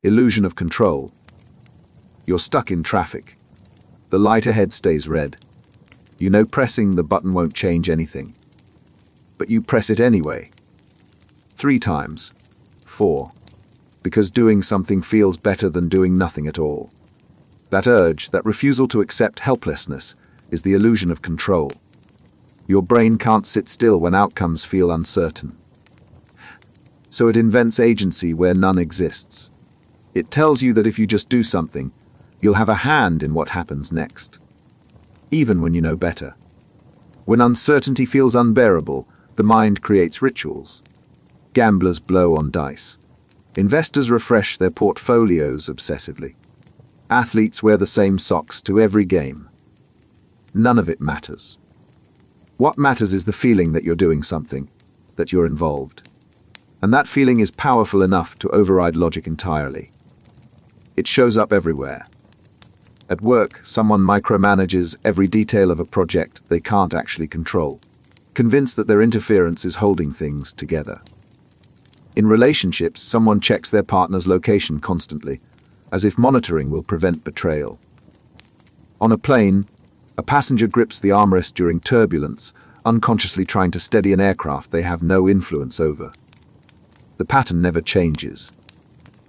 Illusion of control. You're stuck in traffic. The light ahead stays red. You know pressing the button won't change anything. But you press it anyway. 3 times. 4. Because doing something feels better than doing nothing at all. That urge, that refusal to accept helplessness, is the illusion of control. Your brain can't sit still when outcomes feel uncertain. So it invents agency where none exists. It tells you that if you just do something, you'll have a hand in what happens next. Even when you know better. When uncertainty feels unbearable, the mind creates rituals. Gamblers blow on dice. Investors refresh their portfolios obsessively. Athletes wear the same socks to every game. None of it matters. What matters is the feeling that you're doing something, that you're involved. And that feeling is powerful enough to override logic entirely. It shows up everywhere. At work, someone micromanages every detail of a project they can't actually control, convinced that their interference is holding things together. In relationships, someone checks their partner's location constantly, as if monitoring will prevent betrayal. On a plane, a passenger grips the armrest during turbulence, unconsciously trying to steady an aircraft they have no influence over. The pattern never changes.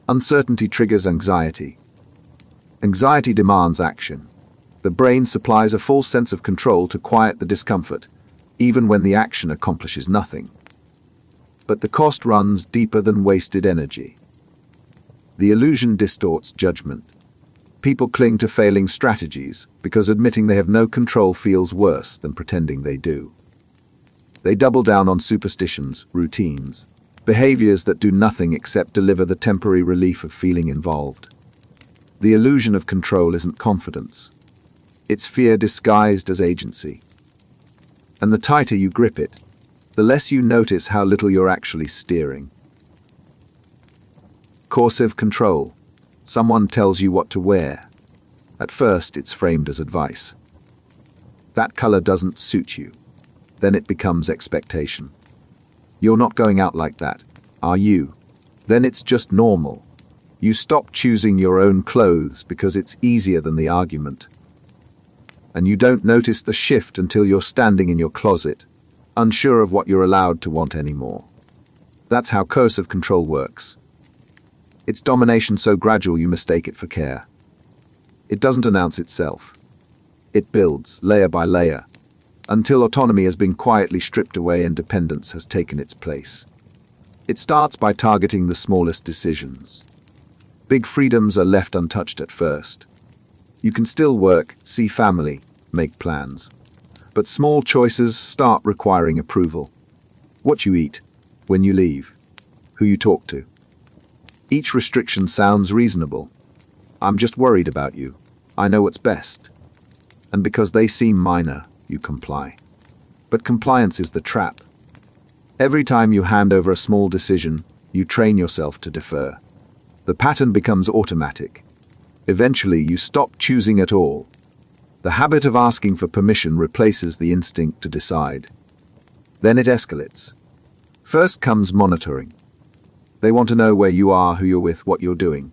Uncertainty triggers anxiety. Anxiety demands action. The brain supplies a false sense of control to quiet the discomfort, even when the action accomplishes nothing. But the cost runs deeper than wasted energy. The illusion distorts judgment. People cling to failing strategies because admitting they have no control feels worse than pretending they do. They double down on superstitions, routines, behaviors that do nothing except deliver the temporary relief of feeling involved. The illusion of control isn't confidence. It's fear disguised as agency. And the tighter you grip it, the less you notice how little you're actually steering. Coercive control. Someone tells you what to wear. At first, it's framed as advice. That color doesn't suit you. Then it becomes expectation. You're not going out like that, are you? Then it's just normal. You stop choosing your own clothes because it's easier than the argument. And you don't notice the shift until you're standing in your closet, unsure of what you're allowed to want anymore. That's how coercive control works. It's domination so gradual you mistake it for care. It doesn't announce itself. It builds, layer by layer, until autonomy has been quietly stripped away and dependence has taken its place. It starts by targeting the smallest decisions. Big freedoms are left untouched at first. You can still work, see family, make plans. But small choices start requiring approval. What you eat, when you leave, who you talk to. Each restriction sounds reasonable. I'm just worried about you. I know what's best. And because they seem minor, you comply. But compliance is the trap. Every time you hand over a small decision, you train yourself to defer. The pattern becomes automatic. Eventually, you stop choosing at all. The habit of asking for permission replaces the instinct to decide. Then it escalates. First comes monitoring. They want to know where you are, who you're with, what you're doing.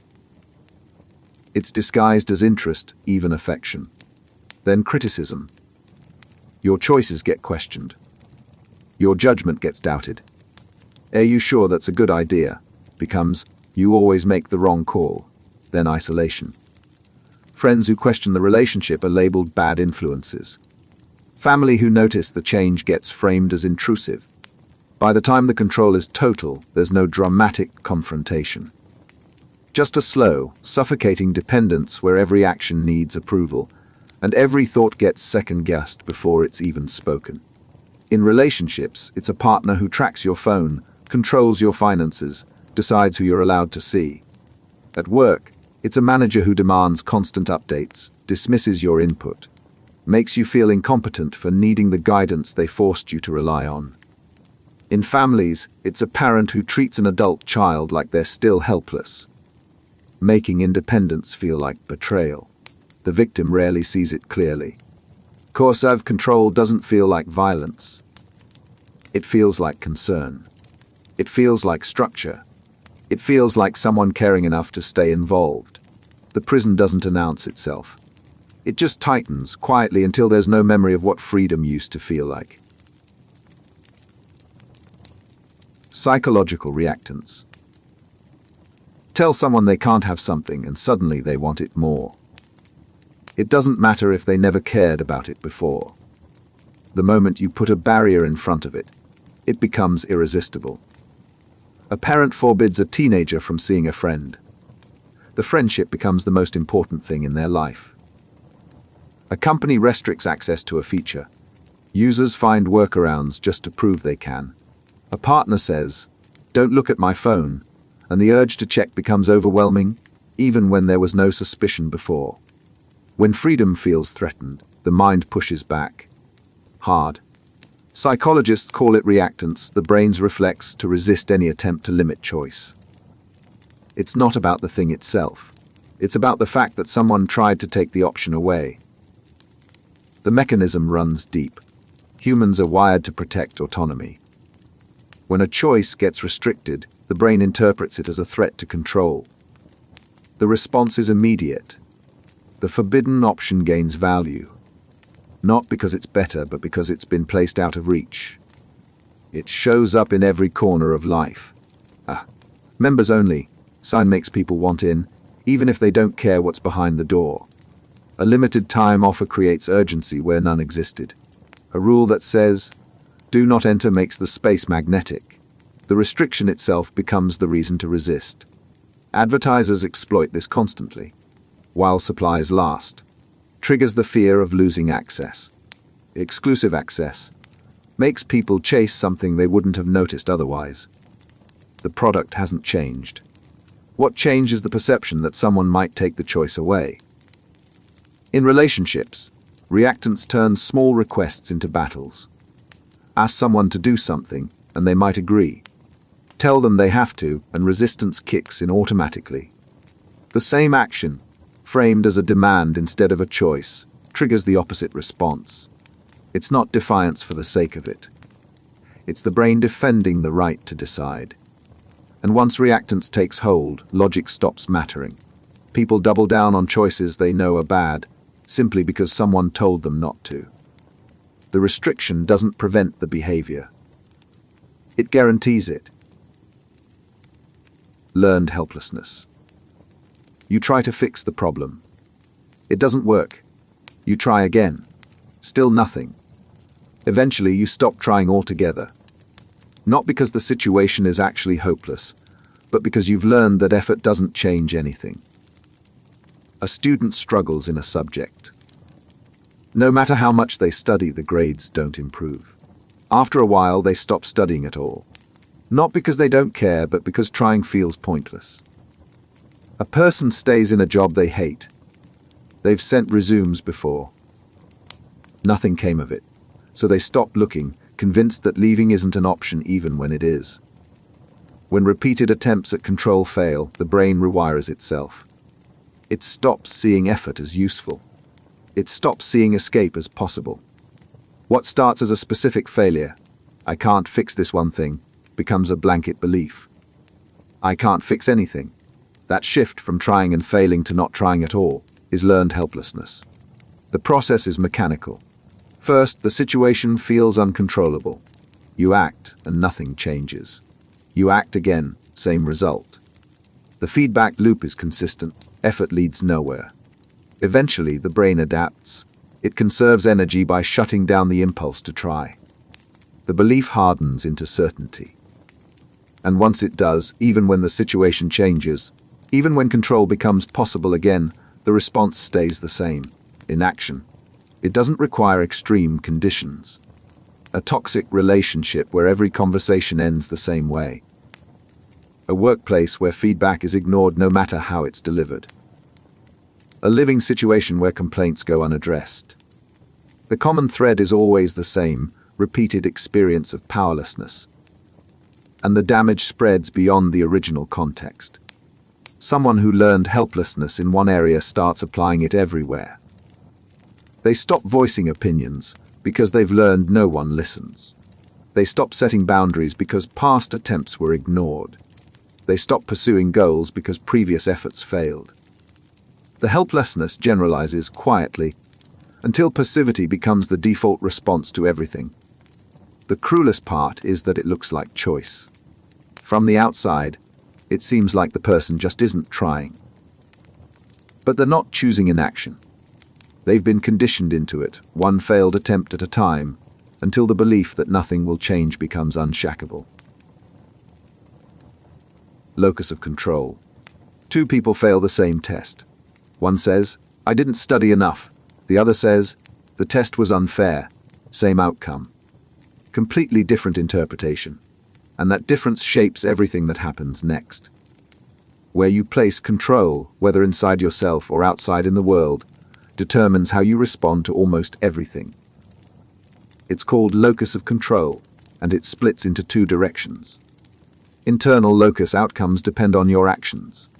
It's disguised as interest, even affection. Then criticism. Your choices get questioned. Your judgment gets doubted. Are you sure that's a good idea? Becomes, you always make the wrong call. Then isolation. Friends who question the relationship are labeled bad influences. Family who notice the change gets framed as intrusive. By the time the control is total, there's no dramatic confrontation. Just a slow, suffocating dependence where every action needs approval, and every thought gets second-guessed before it's even spoken. In relationships, it's a partner who tracks your phone, controls your finances, decides who you're allowed to see. At work, it's a manager who demands constant updates, dismisses your input, makes you feel incompetent for needing the guidance they forced you to rely on. In families, it's a parent who treats an adult child like they're still helpless, making independence feel like betrayal. The victim rarely sees it clearly. Coercive control doesn't feel like violence. It feels like concern. It feels like structure. It feels like someone caring enough to stay involved. The prison doesn't announce itself. It just tightens quietly until there's no memory of what freedom used to feel like. Psychological reactance. Tell someone they can't have something and suddenly they want it more. It doesn't matter if they never cared about it before. The moment you put a barrier in front of it, it becomes irresistible. A parent forbids a teenager from seeing a friend. The friendship becomes the most important thing in their life. A company restricts access to a feature. Users find workarounds just to prove they can. A partner says, "Don't look at my phone," and the urge to check becomes overwhelming, even when there was no suspicion before. When freedom feels threatened, the mind pushes back. Hard. Psychologists call it reactance, the brain's reflex to resist any attempt to limit choice. It's not about the thing itself. It's about the fact that someone tried to take the option away. The mechanism runs deep. Humans are wired to protect autonomy. When a choice gets restricted, the brain interprets it as a threat to control. The response is immediate. The forbidden option gains value. Not because it's better, but because it's been placed out of reach. It shows up in every corner of life. Members only sign makes people want in, even if they don't care what's behind the door. A limited time offer creates urgency where none existed. A rule that says, "Do not enter," makes the space magnetic. The restriction itself becomes the reason to resist. Advertisers exploit this constantly. While supplies last, triggers the fear of losing access. Exclusive access makes people chase something they wouldn't have noticed otherwise. The product hasn't changed. What changed is the perception that someone might take the choice away. In relationships, reactance turns small requests into battles. Ask someone to do something, and they might agree. Tell them they have to, and resistance kicks in automatically. The same action, framed as a demand instead of a choice, triggers the opposite response. It's not defiance for the sake of it. It's the brain defending the right to decide. And once reactance takes hold, logic stops mattering. People double down on choices they know are bad, simply because someone told them not to. The restriction doesn't prevent the behavior. It guarantees it. Learned helplessness. You try to fix the problem. It doesn't work. You try again. Still nothing. Eventually, you stop trying altogether. Not because the situation is actually hopeless, but because you've learned that effort doesn't change anything. A student struggles in a subject. No matter how much they study, the grades don't improve. After a while, they stop studying at all. Not because they don't care, but because trying feels pointless. A person stays in a job they hate. They've sent resumes before. Nothing came of it, so they stop looking, convinced that leaving isn't an option even when it is. When repeated attempts at control fail, the brain rewires itself. It stops seeing effort as useful. It stops seeing escape as possible. What starts as a specific failure, "I can't fix this one thing," becomes a blanket belief. "I can't fix anything." That shift from trying and failing to not trying at all is learned helplessness. The process is mechanical. First, the situation feels uncontrollable. You act and nothing changes. You act again, same result. The feedback loop is consistent. Effort leads nowhere. Eventually, the brain adapts. It conserves energy by shutting down the impulse to try. The belief hardens into certainty. And once it does, even when the situation changes, even when control becomes possible again, the response stays the same, inaction. It doesn't require extreme conditions. A toxic relationship where every conversation ends the same way. A workplace where feedback is ignored no matter how it's delivered. A living situation where complaints go unaddressed. The common thread is always the same, repeated experience of powerlessness. And the damage spreads beyond the original context. Someone who learned helplessness in one area starts applying it everywhere. They stop voicing opinions because they've learned no one listens. They stop setting boundaries because past attempts were ignored. They stop pursuing goals because previous efforts failed. The helplessness generalizes quietly until passivity becomes the default response to everything. The cruelest part is that it looks like choice. From the outside, it seems like the person just isn't trying. But they're not choosing inaction. They've been conditioned into it, one failed attempt at a time, until the belief that nothing will change becomes unshackable. Locus of control. Two people fail the same test. One says, "I didn't study enough." The other says, "The test was unfair." Same outcome. Completely different interpretation. And that difference shapes everything that happens next. Where you place control, whether inside yourself or outside in the world, determines how you respond to almost everything. It's called locus of control, and it splits into two directions. Internal locus outcomes depend on your actions.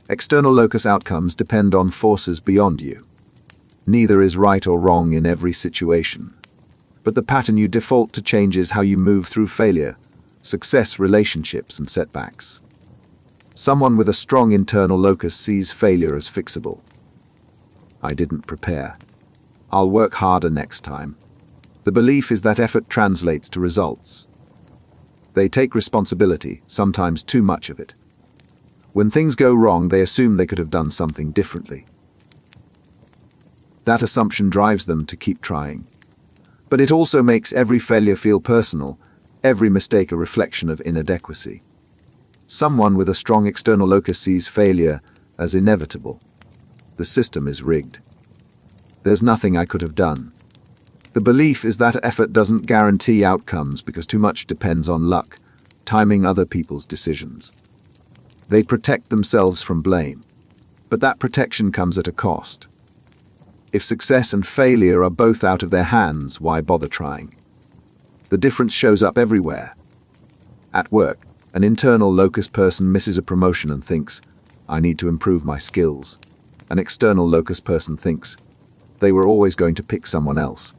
External locus outcomes depend on forces beyond you. Neither is right or wrong in every situation. But the pattern you default to changes how you move through failure, success, relationships, and setbacks. Someone with a strong internal locus sees failure as fixable. "I didn't prepare. I'll work harder next time." The belief is that effort translates to results. They take responsibility, sometimes too much of it. When things go wrong, they assume they could have done something differently. That assumption drives them to keep trying. But it also makes every failure feel personal, every mistake a reflection of inadequacy. Someone with a strong external locus sees failure as inevitable. The system is rigged. There's nothing I could have done. The belief is that effort doesn't guarantee outcomes because too much depends on luck, timing, other people's decisions. They protect themselves from blame, but that protection comes at a cost. If success and failure are both out of their hands, why bother trying? The difference shows up everywhere. At work, an internal locus person misses a promotion and thinks, "I need to improve my skills." An external locus person thinks, "They were always going to pick someone else."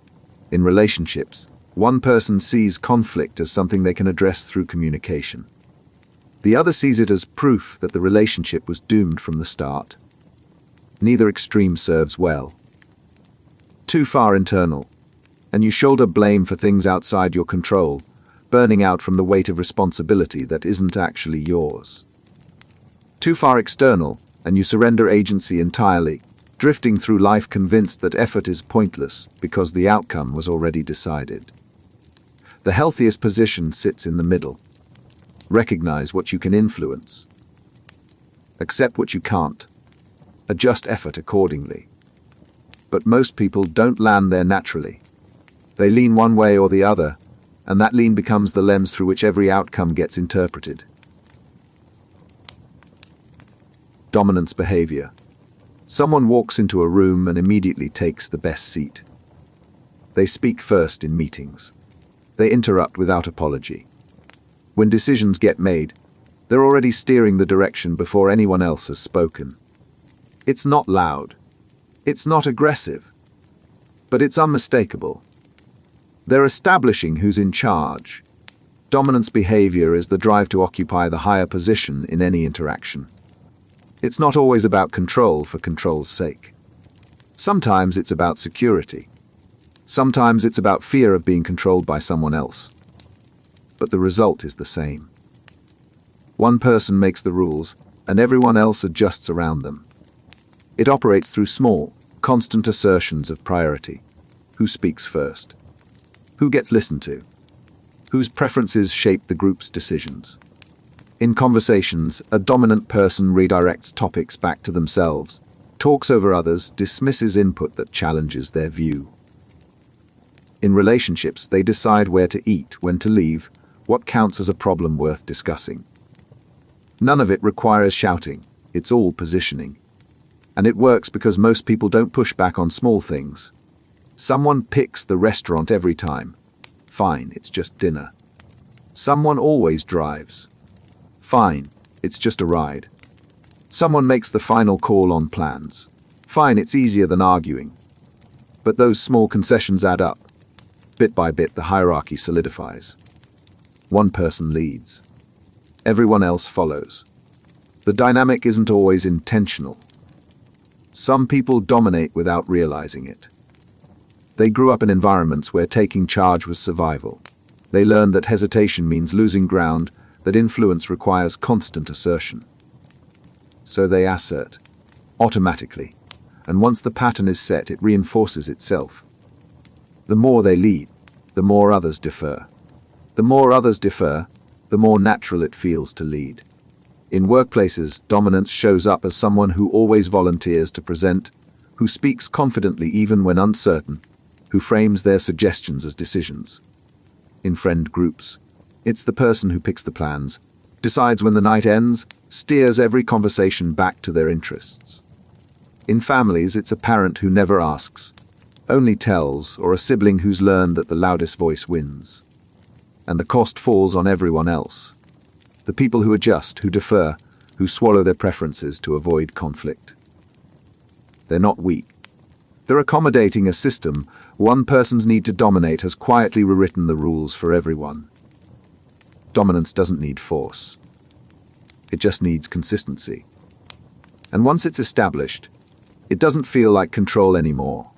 In relationships, one person sees conflict as something they can address through communication. The other sees it as proof that the relationship was doomed from the start. Neither extreme serves well. Too far internal, and you shoulder blame for things outside your control, burning out from the weight of responsibility that isn't actually yours. Too far external, and you surrender agency entirely, drifting through life convinced that effort is pointless because the outcome was already decided. The healthiest position sits in the middle. Recognize what you can influence. Accept what you can't. Adjust effort accordingly. But most people don't land there naturally. They lean one way or the other, and that lean becomes the lens through which every outcome gets interpreted. Dominance behavior. Someone walks into a room and immediately takes the best seat. They speak first in meetings. They interrupt without apology. When decisions get made, they're already steering the direction before anyone else has spoken. It's not loud. It's not aggressive. But it's unmistakable. They're establishing who's in charge. Dominance behavior is the drive to occupy the higher position in any interaction. It's not always about control for control's sake. Sometimes it's about security. Sometimes it's about fear of being controlled by someone else. But the result is the same. One person makes the rules, and everyone else adjusts around them. It operates through small, constant assertions of priority. Who speaks first? Who gets listened to? Whose preferences shape the group's decisions? In conversations, a dominant person redirects topics back to themselves, talks over others, dismisses input that challenges their view. In relationships, they decide where to eat, when to leave, what counts as a problem worth discussing. None of it requires shouting, it's all positioning. And it works because most people don't push back on small things. Someone picks the restaurant every time. Fine, it's just dinner. Someone always drives. Fine, it's just a ride. Someone makes the final call on plans. Fine, it's easier than arguing. But those small concessions add up. Bit by bit, the hierarchy solidifies. One person leads. everyone else follows. The dynamic isn't always intentional. Some people dominate without realizing it. They grew up in environments where taking charge was survival. They learned that hesitation means losing ground, that influence requires constant assertion. So they assert, automatically, and once the pattern is set, it reinforces itself. The more they lead, the more others defer. The more others defer, the more natural it feels to lead. In workplaces, dominance shows up as someone who always volunteers to present, who speaks confidently even when uncertain, who frames their suggestions as decisions. In friend groups, it's the person who picks the plans, decides when the night ends, steers every conversation back to their interests. In families, it's a parent who never asks, only tells, or a sibling who's learned that the loudest voice wins. And the cost falls on everyone else. The people who adjust, who defer, who swallow their preferences to avoid conflict. They're not weak. They're accommodating a system. One person's need to dominate has quietly rewritten the rules for everyone. Dominance doesn't need force. It just needs consistency. And once it's established, it doesn't feel like control anymore.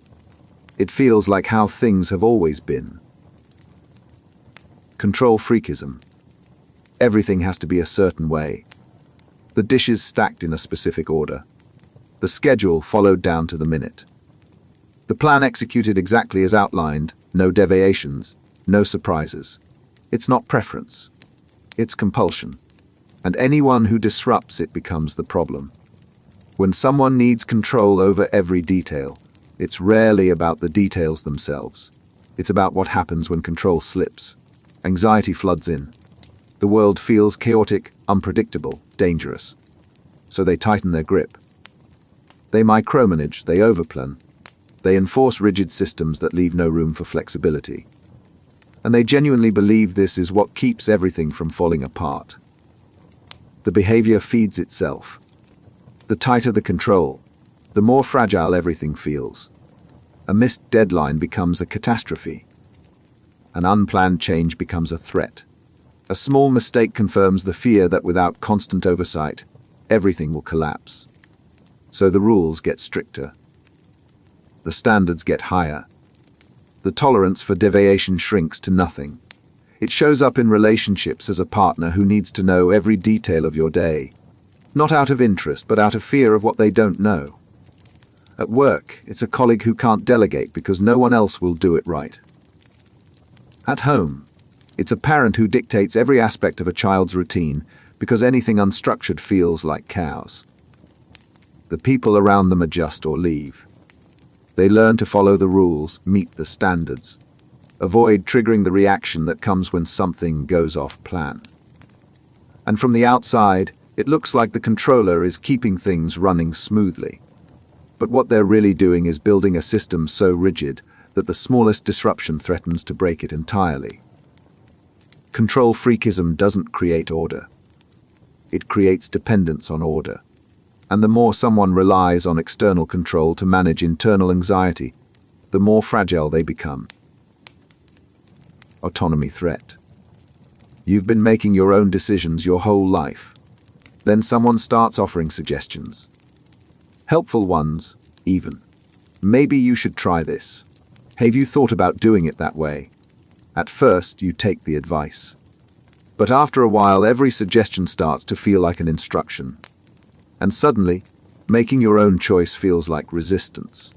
It feels like how things have always been. Control freakism. Everything has to be a certain way. The dishes stacked in a specific order. The schedule followed down to the minute. The plan executed exactly as outlined, no deviations, no surprises. It's not preference. It's compulsion. And anyone who disrupts it becomes the problem. When someone needs control over every detail, it's rarely about the details themselves. It's about what happens when control slips. Anxiety floods in. The world feels chaotic, unpredictable, dangerous. So they tighten their grip. They micromanage, they overplan. They enforce rigid systems that leave no room for flexibility. And they genuinely believe this is what keeps everything from falling apart. The behavior feeds itself. The tighter the control, the more fragile everything feels. A missed deadline becomes a catastrophe. An unplanned change becomes a threat. A small mistake confirms the fear that without constant oversight, everything will collapse. So the rules get stricter. The standards get higher. The tolerance for deviation shrinks to nothing. It shows up in relationships as a partner who needs to know every detail of your day, not out of interest, but out of fear of what they don't know. At work, it's a colleague who can't delegate because no one else will do it right. At home, it's a parent who dictates every aspect of a child's routine because anything unstructured feels like chaos. The people around them adjust or leave. They learn to follow the rules, meet the standards, avoid triggering the reaction that comes when something goes off plan. And from the outside, it looks like the controller is keeping things running smoothly. But what they're really doing is building a system so rigid that the smallest disruption threatens to break it entirely. Control freakism doesn't create order. It creates dependence on order. And the more someone relies on external control to manage internal anxiety, the more fragile they become. Autonomy threat. You've been making your own decisions your whole life. Then someone starts offering suggestions. Helpful ones, even. Maybe you should try this. Have you thought about doing it that way? At first, you take the advice. But after a while, every suggestion starts to feel like an instruction. And suddenly, making your own choice feels like resistance.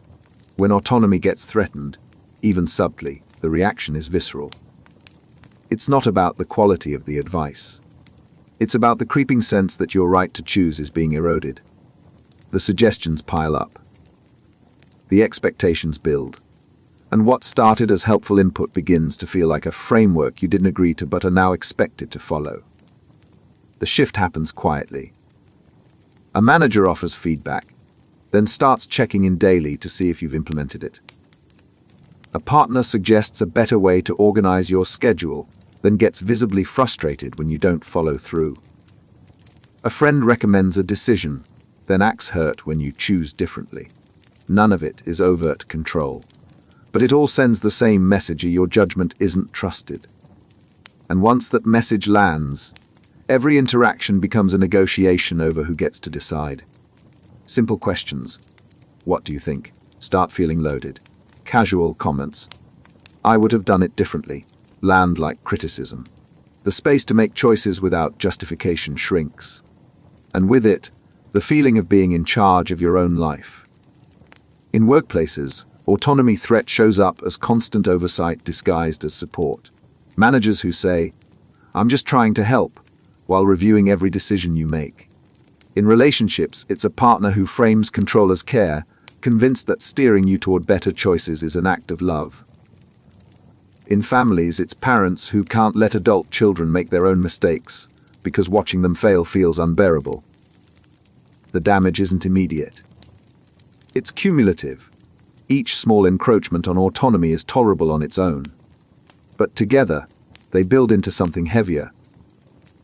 When autonomy gets threatened, even subtly, the reaction is visceral. It's not about the quality of the advice. It's about the creeping sense that your right to choose is being eroded. The suggestions pile up. The expectations build. And what started as helpful input begins to feel like a framework you didn't agree to but are now expected to follow. The shift happens quietly. A manager offers feedback, then starts checking in daily to see if you've implemented it. A partner suggests a better way to organize your schedule, then gets visibly frustrated when you don't follow through. A friend recommends a decision, then acts hurt when you choose differently. None of it is overt control, but it all sends the same message: your judgment isn't trusted. And once that message lands, Every interaction becomes a negotiation over who gets to decide. Simple questions. What do you think? Start feeling loaded. Casual comments. I would have done it differently. Land like criticism. The space to make choices without justification shrinks. And with it, the feeling of being in charge of your own life. In workplaces, autonomy threat shows up as constant oversight disguised as support. Managers who say, "I'm just trying to help," while reviewing every decision you make. In relationships, it's a partner who frames control as care, convinced that steering you toward better choices is an act of love. In families, it's parents who can't let adult children make their own mistakes because watching them fail feels unbearable. The damage isn't immediate. It's cumulative. Each small encroachment on autonomy is tolerable on its own. But together, they build into something heavier.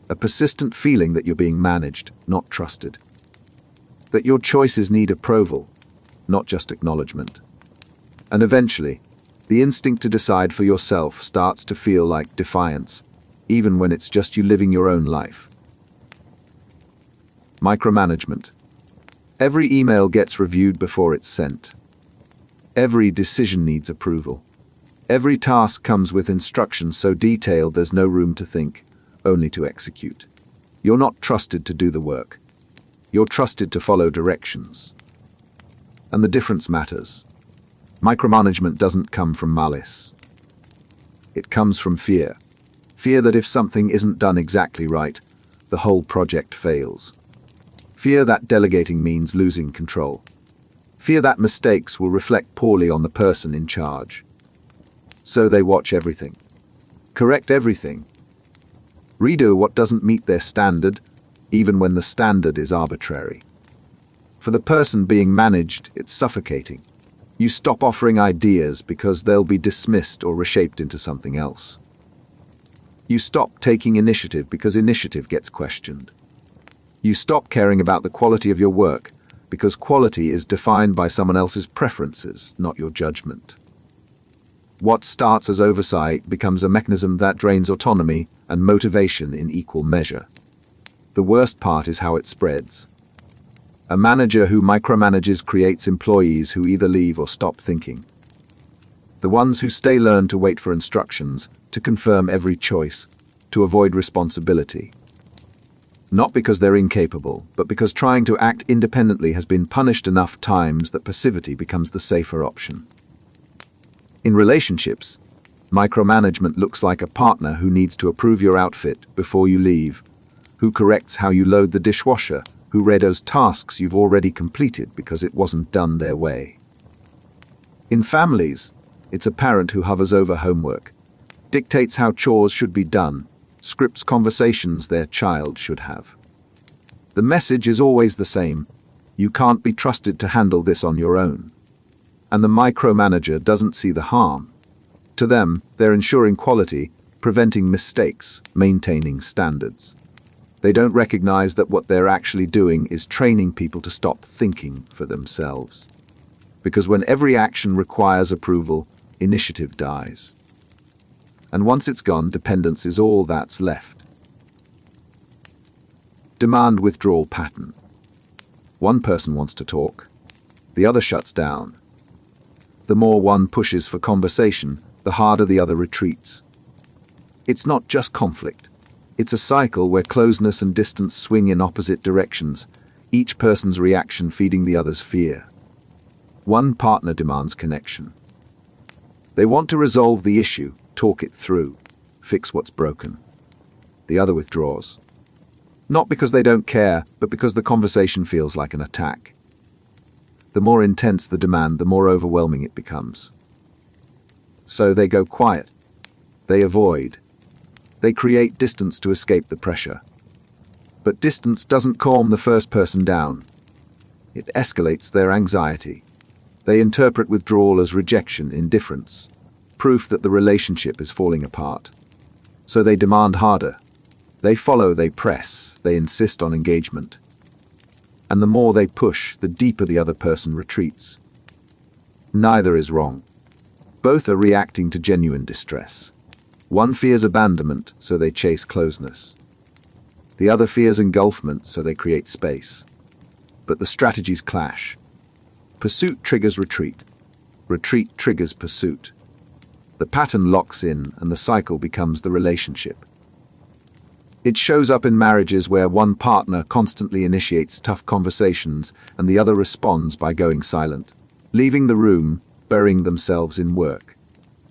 A persistent feeling that you're being managed, not trusted. That your choices need approval, not just acknowledgement. And eventually, the instinct to decide for yourself starts to feel like defiance, even when it's just you living your own life. Micromanagement. Every email gets reviewed before it's sent. Every decision needs approval. Every task comes with instructions so detailed there's no room to think, only to execute. You're not trusted to do the work. You're trusted to follow directions. And the difference matters. Micromanagement doesn't come from malice. It comes from fear. Fear that if something isn't done exactly right, the whole project fails. Fear that delegating means losing control. Fear that mistakes will reflect poorly on the person in charge. So they watch everything. Correct everything. Redo what doesn't meet their standard, even when the standard is arbitrary. For the person being managed, it's suffocating. You stop offering ideas because they'll be dismissed or reshaped into something else. You stop taking initiative because initiative gets questioned. You stop caring about the quality of your work because quality is defined by someone else's preferences, not your judgment. What starts as oversight becomes a mechanism that drains autonomy and motivation in equal measure. The worst part is how it spreads. A manager who micromanages creates employees who either leave or stop thinking. The ones who stay learn to wait for instructions, to confirm every choice, to avoid responsibility. Not because they're incapable, but because trying to act independently has been punished enough times that passivity becomes the safer option. In relationships, micromanagement looks like a partner who needs to approve your outfit before you leave, who corrects how you load the dishwasher, who redos tasks you've already completed because it wasn't done their way. In families, it's a parent who hovers over homework, dictates how chores should be done, scripts conversations their child should have. The message is always the same: you can't be trusted to handle this on your own. And the micromanager doesn't see the harm. To them, they're ensuring quality, preventing mistakes, maintaining standards. They don't recognize that what they're actually doing is training people to stop thinking for themselves. Because when every action requires approval, initiative dies. And once it's gone, dependence is all that's left. Demand withdrawal pattern. One person wants to talk, the other shuts down. The more one pushes for conversation, the harder the other retreats. It's not just conflict. It's a cycle where closeness and distance swing in opposite directions, each person's reaction feeding the other's fear. One partner demands connection. They want to resolve the issue, talk it through, fix what's broken. The other withdraws. Not because they don't care, but because the conversation feels like an attack. The more intense the demand, the more overwhelming it becomes. So they go quiet. They avoid. They create distance to escape the pressure. But distance doesn't calm the first person down. It escalates their anxiety. They interpret withdrawal as rejection, indifference, proof that the relationship is falling apart. So they demand harder. They follow, they press, they insist on engagement. And the more they push, the deeper the other person retreats. Neither is wrong. Both are reacting to genuine distress. One fears abandonment, so they chase closeness. The other fears engulfment, so they create space. But the strategies clash. Pursuit triggers retreat. Retreat triggers pursuit. The pattern locks in, and the cycle becomes the relationship. It shows up in marriages where one partner constantly initiates tough conversations and the other responds by going silent, leaving the room, burying themselves in work.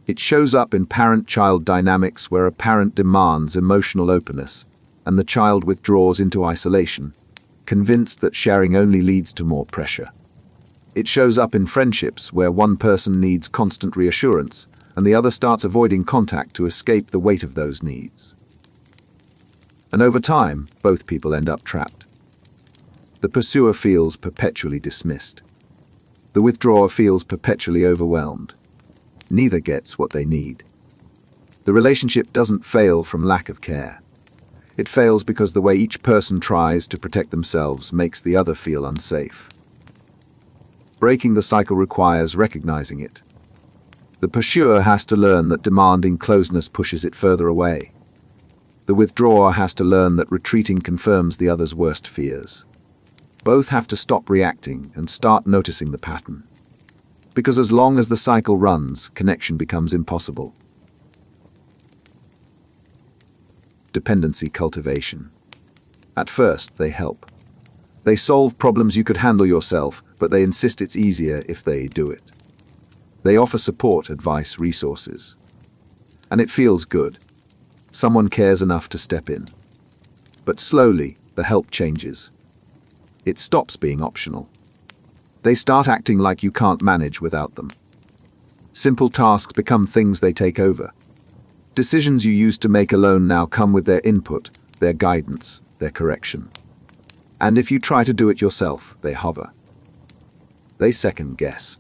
It shows up in parent-child dynamics where a parent demands emotional openness and the child withdraws into isolation, convinced that sharing only leads to more pressure. It shows up in friendships where one person needs constant reassurance and the other starts avoiding contact to escape the weight of those needs. And over time, both people end up trapped. The pursuer feels perpetually dismissed. The withdrawer feels perpetually overwhelmed. Neither gets what they need. The relationship doesn't fail from lack of care. It fails because the way each person tries to protect themselves makes the other feel unsafe. Breaking the cycle requires recognizing it. The pursuer has to learn that demanding closeness pushes it further away. The withdrawer has to learn that retreating confirms the other's worst fears. Both have to stop reacting and start noticing the pattern. Because as long as the cycle runs, connection becomes impossible. Dependency cultivation. At first, they help. They solve problems you could handle yourself, but they insist it's easier if they do it. They offer support, advice, resources. And it feels good. Someone cares enough to step in. But slowly, the help changes. It stops being optional. They start acting like you can't manage without them. Simple tasks become things they take over. Decisions you used to make alone now come with their input, their guidance, their correction. And if you try to do it yourself, they hover. They second guess.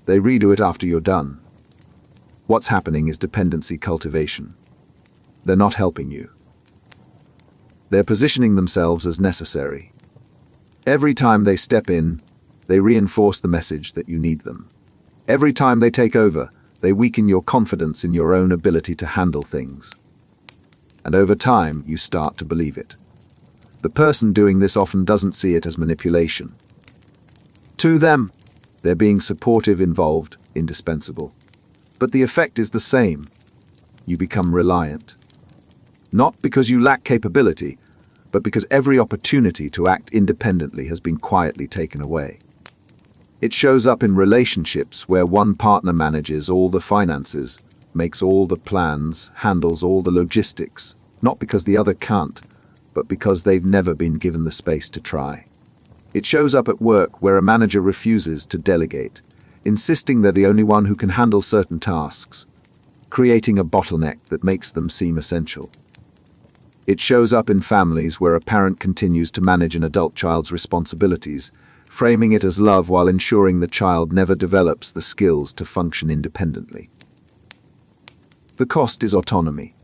They redo it after you're done. What's happening is dependency cultivation. They're not helping you. They're positioning themselves as necessary. Every time they step in, they reinforce the message that you need them. Every time they take over, they weaken your confidence in your own ability to handle things. And over time, you start to believe it. The person doing this often doesn't see it as manipulation. To them, they're being supportive, involved, indispensable. But the effect is the same. You become reliant. Not because you lack capability, but because every opportunity to act independently has been quietly taken away. It shows up in relationships where one partner manages all the finances, makes all the plans, handles all the logistics, not because the other can't, but because they've never been given the space to try. It shows up at work where a manager refuses to delegate, insisting they're the only one who can handle certain tasks, creating a bottleneck that makes them seem essential. It shows up in families where a parent continues to manage an adult child's responsibilities, framing it as love while ensuring the child never develops the skills to function independently. The cost is autonomy.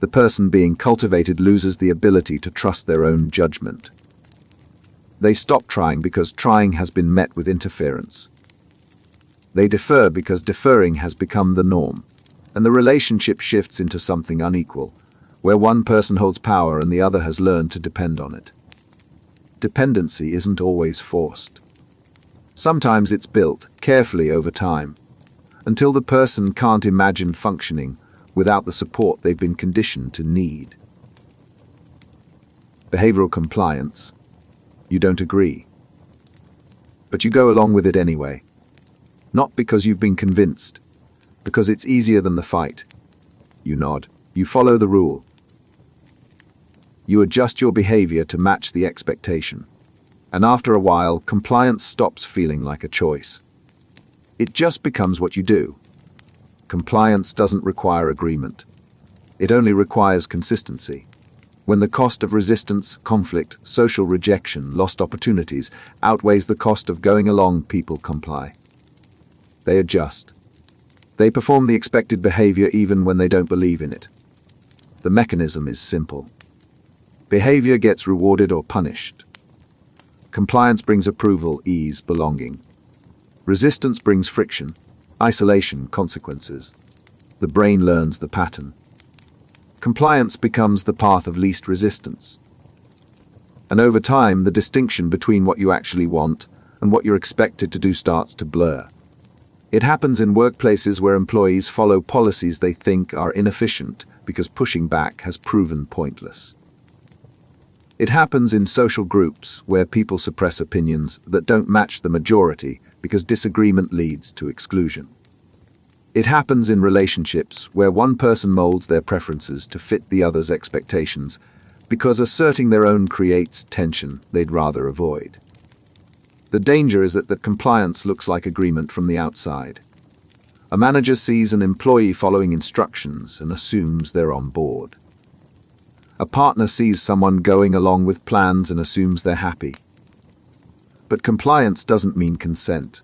The person being cultivated loses the ability to trust their own judgment. They stop trying because trying has been met with interference. They defer because deferring has become the norm, and the relationship shifts into something unequal, where one person holds power and the other has learned to depend on it. Dependency isn't always forced. Sometimes it's built carefully over time, until the person can't imagine functioning without the support they've been conditioned to need. Behavioral compliance. You don't agree. But you go along with it anyway. Not because you've been convinced, because it's easier than the fight. You nod. You follow the rule. You adjust your behavior to match the expectation. And after a while, compliance stops feeling like a choice. It just becomes what you do. Compliance doesn't require agreement. It only requires consistency. When the cost of resistance, conflict, social rejection, lost opportunities outweighs the cost of going along, people comply. They adjust. They perform the expected behavior even when they don't believe in it. The mechanism is simple. Behavior gets rewarded or punished. Compliance brings approval, ease, belonging. Resistance brings friction, isolation, consequences. The brain learns the pattern. Compliance becomes the path of least resistance. And over time, the distinction between what you actually want and what you're expected to do starts to blur. It happens in workplaces where employees follow policies they think are inefficient because pushing back has proven pointless. It happens in social groups where people suppress opinions that don't match the majority because disagreement leads to exclusion. It happens in relationships where one person molds their preferences to fit the other's expectations because asserting their own creates tension they'd rather avoid. The danger is that compliance looks like agreement from the outside. A manager sees an employee following instructions and assumes they're on board. A partner sees someone going along with plans and assumes they're happy. But compliance doesn't mean consent.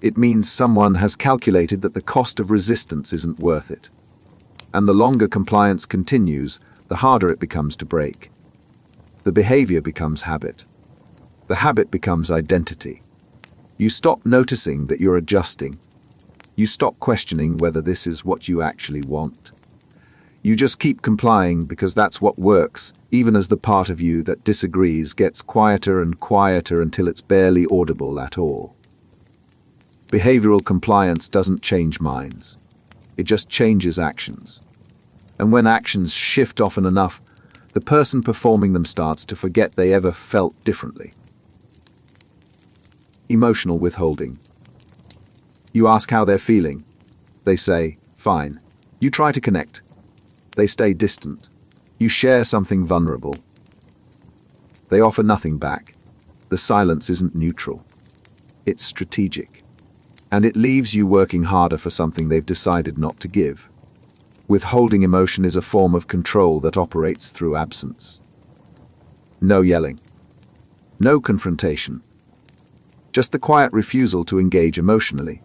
It means someone has calculated that the cost of resistance isn't worth it. And the longer compliance continues, the harder it becomes to break. The behavior becomes habit. The habit becomes identity. You stop noticing that you're adjusting. You stop questioning whether this is what you actually want. You just keep complying because that's what works, even as the part of you that disagrees gets quieter and quieter until it's barely audible at all. Behavioral compliance doesn't change minds. It just changes actions. And when actions shift often enough, the person performing them starts to forget they ever felt differently. Emotional withholding. You ask how they're feeling. They say, fine. You try to connect. They stay distant. You share something vulnerable. They offer nothing back. The silence isn't neutral. It's strategic. And it leaves you working harder for something they've decided not to give. Withholding emotion is a form of control that operates through absence. No yelling. No confrontation. Just the quiet refusal to engage emotionally.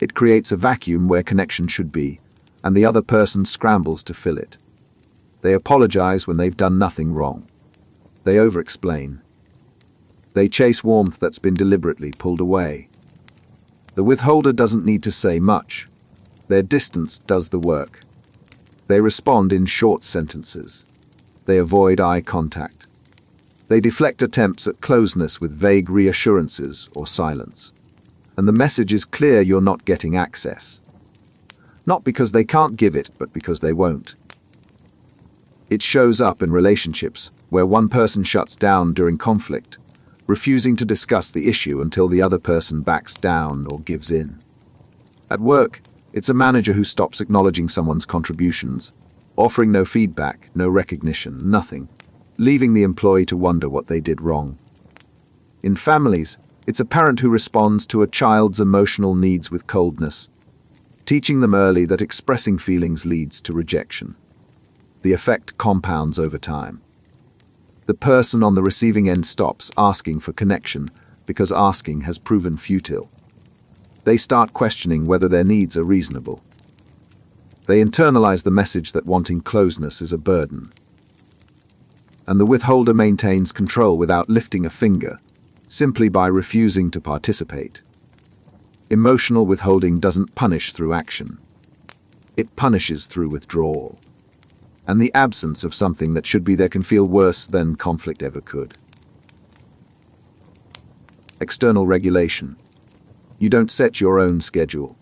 It creates a vacuum where connection should be, and the other person scrambles to fill it. They apologize when they've done nothing wrong. They over-explain. They chase warmth that's been deliberately pulled away. The withholder doesn't need to say much. Their distance does the work. They respond in short sentences. They avoid eye contact. They deflect attempts at closeness with vague reassurances or silence. And the message is clear: you're not getting access. Not because they can't give it, but because they won't. It shows up in relationships where one person shuts down during conflict, refusing to discuss the issue until the other person backs down or gives in. At work, it's a manager who stops acknowledging someone's contributions, offering no feedback, no recognition, nothing, leaving the employee to wonder what they did wrong. In families, it's a parent who responds to a child's emotional needs with coldness, teaching them early that expressing feelings leads to rejection. The effect compounds over time. The person on the receiving end stops asking for connection because asking has proven futile. They start questioning whether their needs are reasonable. They internalize the message that wanting closeness is a burden. And the withholder maintains control without lifting a finger, simply by refusing to participate. Emotional withholding doesn't punish through action. It punishes through withdrawal. And the absence of something that should be there can feel worse than conflict ever could. External regulation. You don't set your own schedule.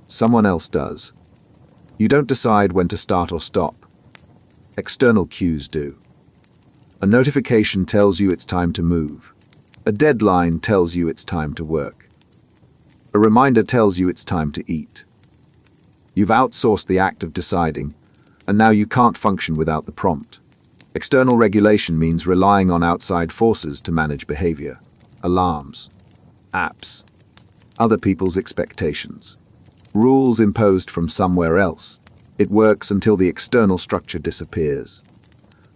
Someone else does. You don't decide when to start or stop. External cues do. A notification tells you it's time to move. A deadline tells you it's time to work. A reminder tells you it's time to eat. You've outsourced the act of deciding, and now you can't function without the prompt. External regulation means relying on outside forces to manage behavior. Alarms, apps, other people's expectations, rules imposed from somewhere else. It works until the external structure disappears.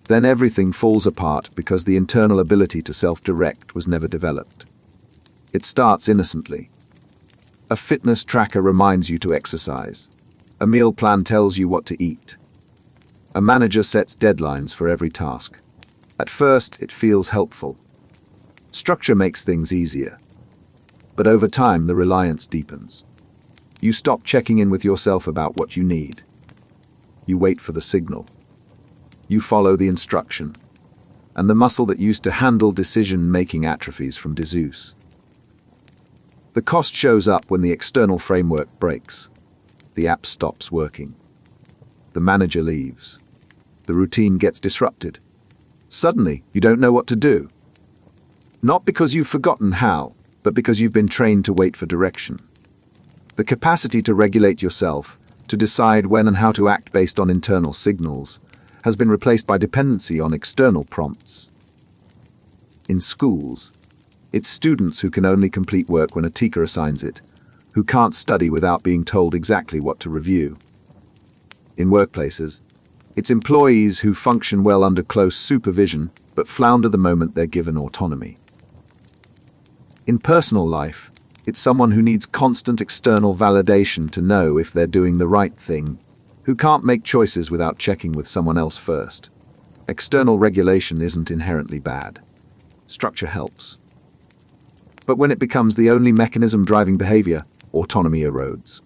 Then everything falls apart because the internal ability to self-direct was never developed. It starts innocently. A fitness tracker reminds you to exercise. A meal plan tells you what to eat. A manager sets deadlines for every task. At first, it feels helpful. Structure makes things easier. But over time, the reliance deepens. You stop checking in with yourself about what you need. You wait for the signal. You follow the instruction. And the muscle that used to handle decision-making atrophies from disuse. The cost shows up when the external framework breaks. The app stops working. The manager leaves. The routine gets disrupted. Suddenly, you don't know what to do. Not because you've forgotten how, but because you've been trained to wait for direction. The capacity to regulate yourself, to decide when and how to act based on internal signals, has been replaced by dependency on external prompts. In schools, it's students who can only complete work when a teacher assigns it, who can't study without being told exactly what to review. In workplaces, it's employees who function well under close supervision but flounder the moment they're given autonomy. In personal life, it's someone who needs constant external validation to know if they're doing the right thing, who can't make choices without checking with someone else first. External regulation isn't inherently bad. Structure helps. But when it becomes the only mechanism driving behavior, autonomy erodes.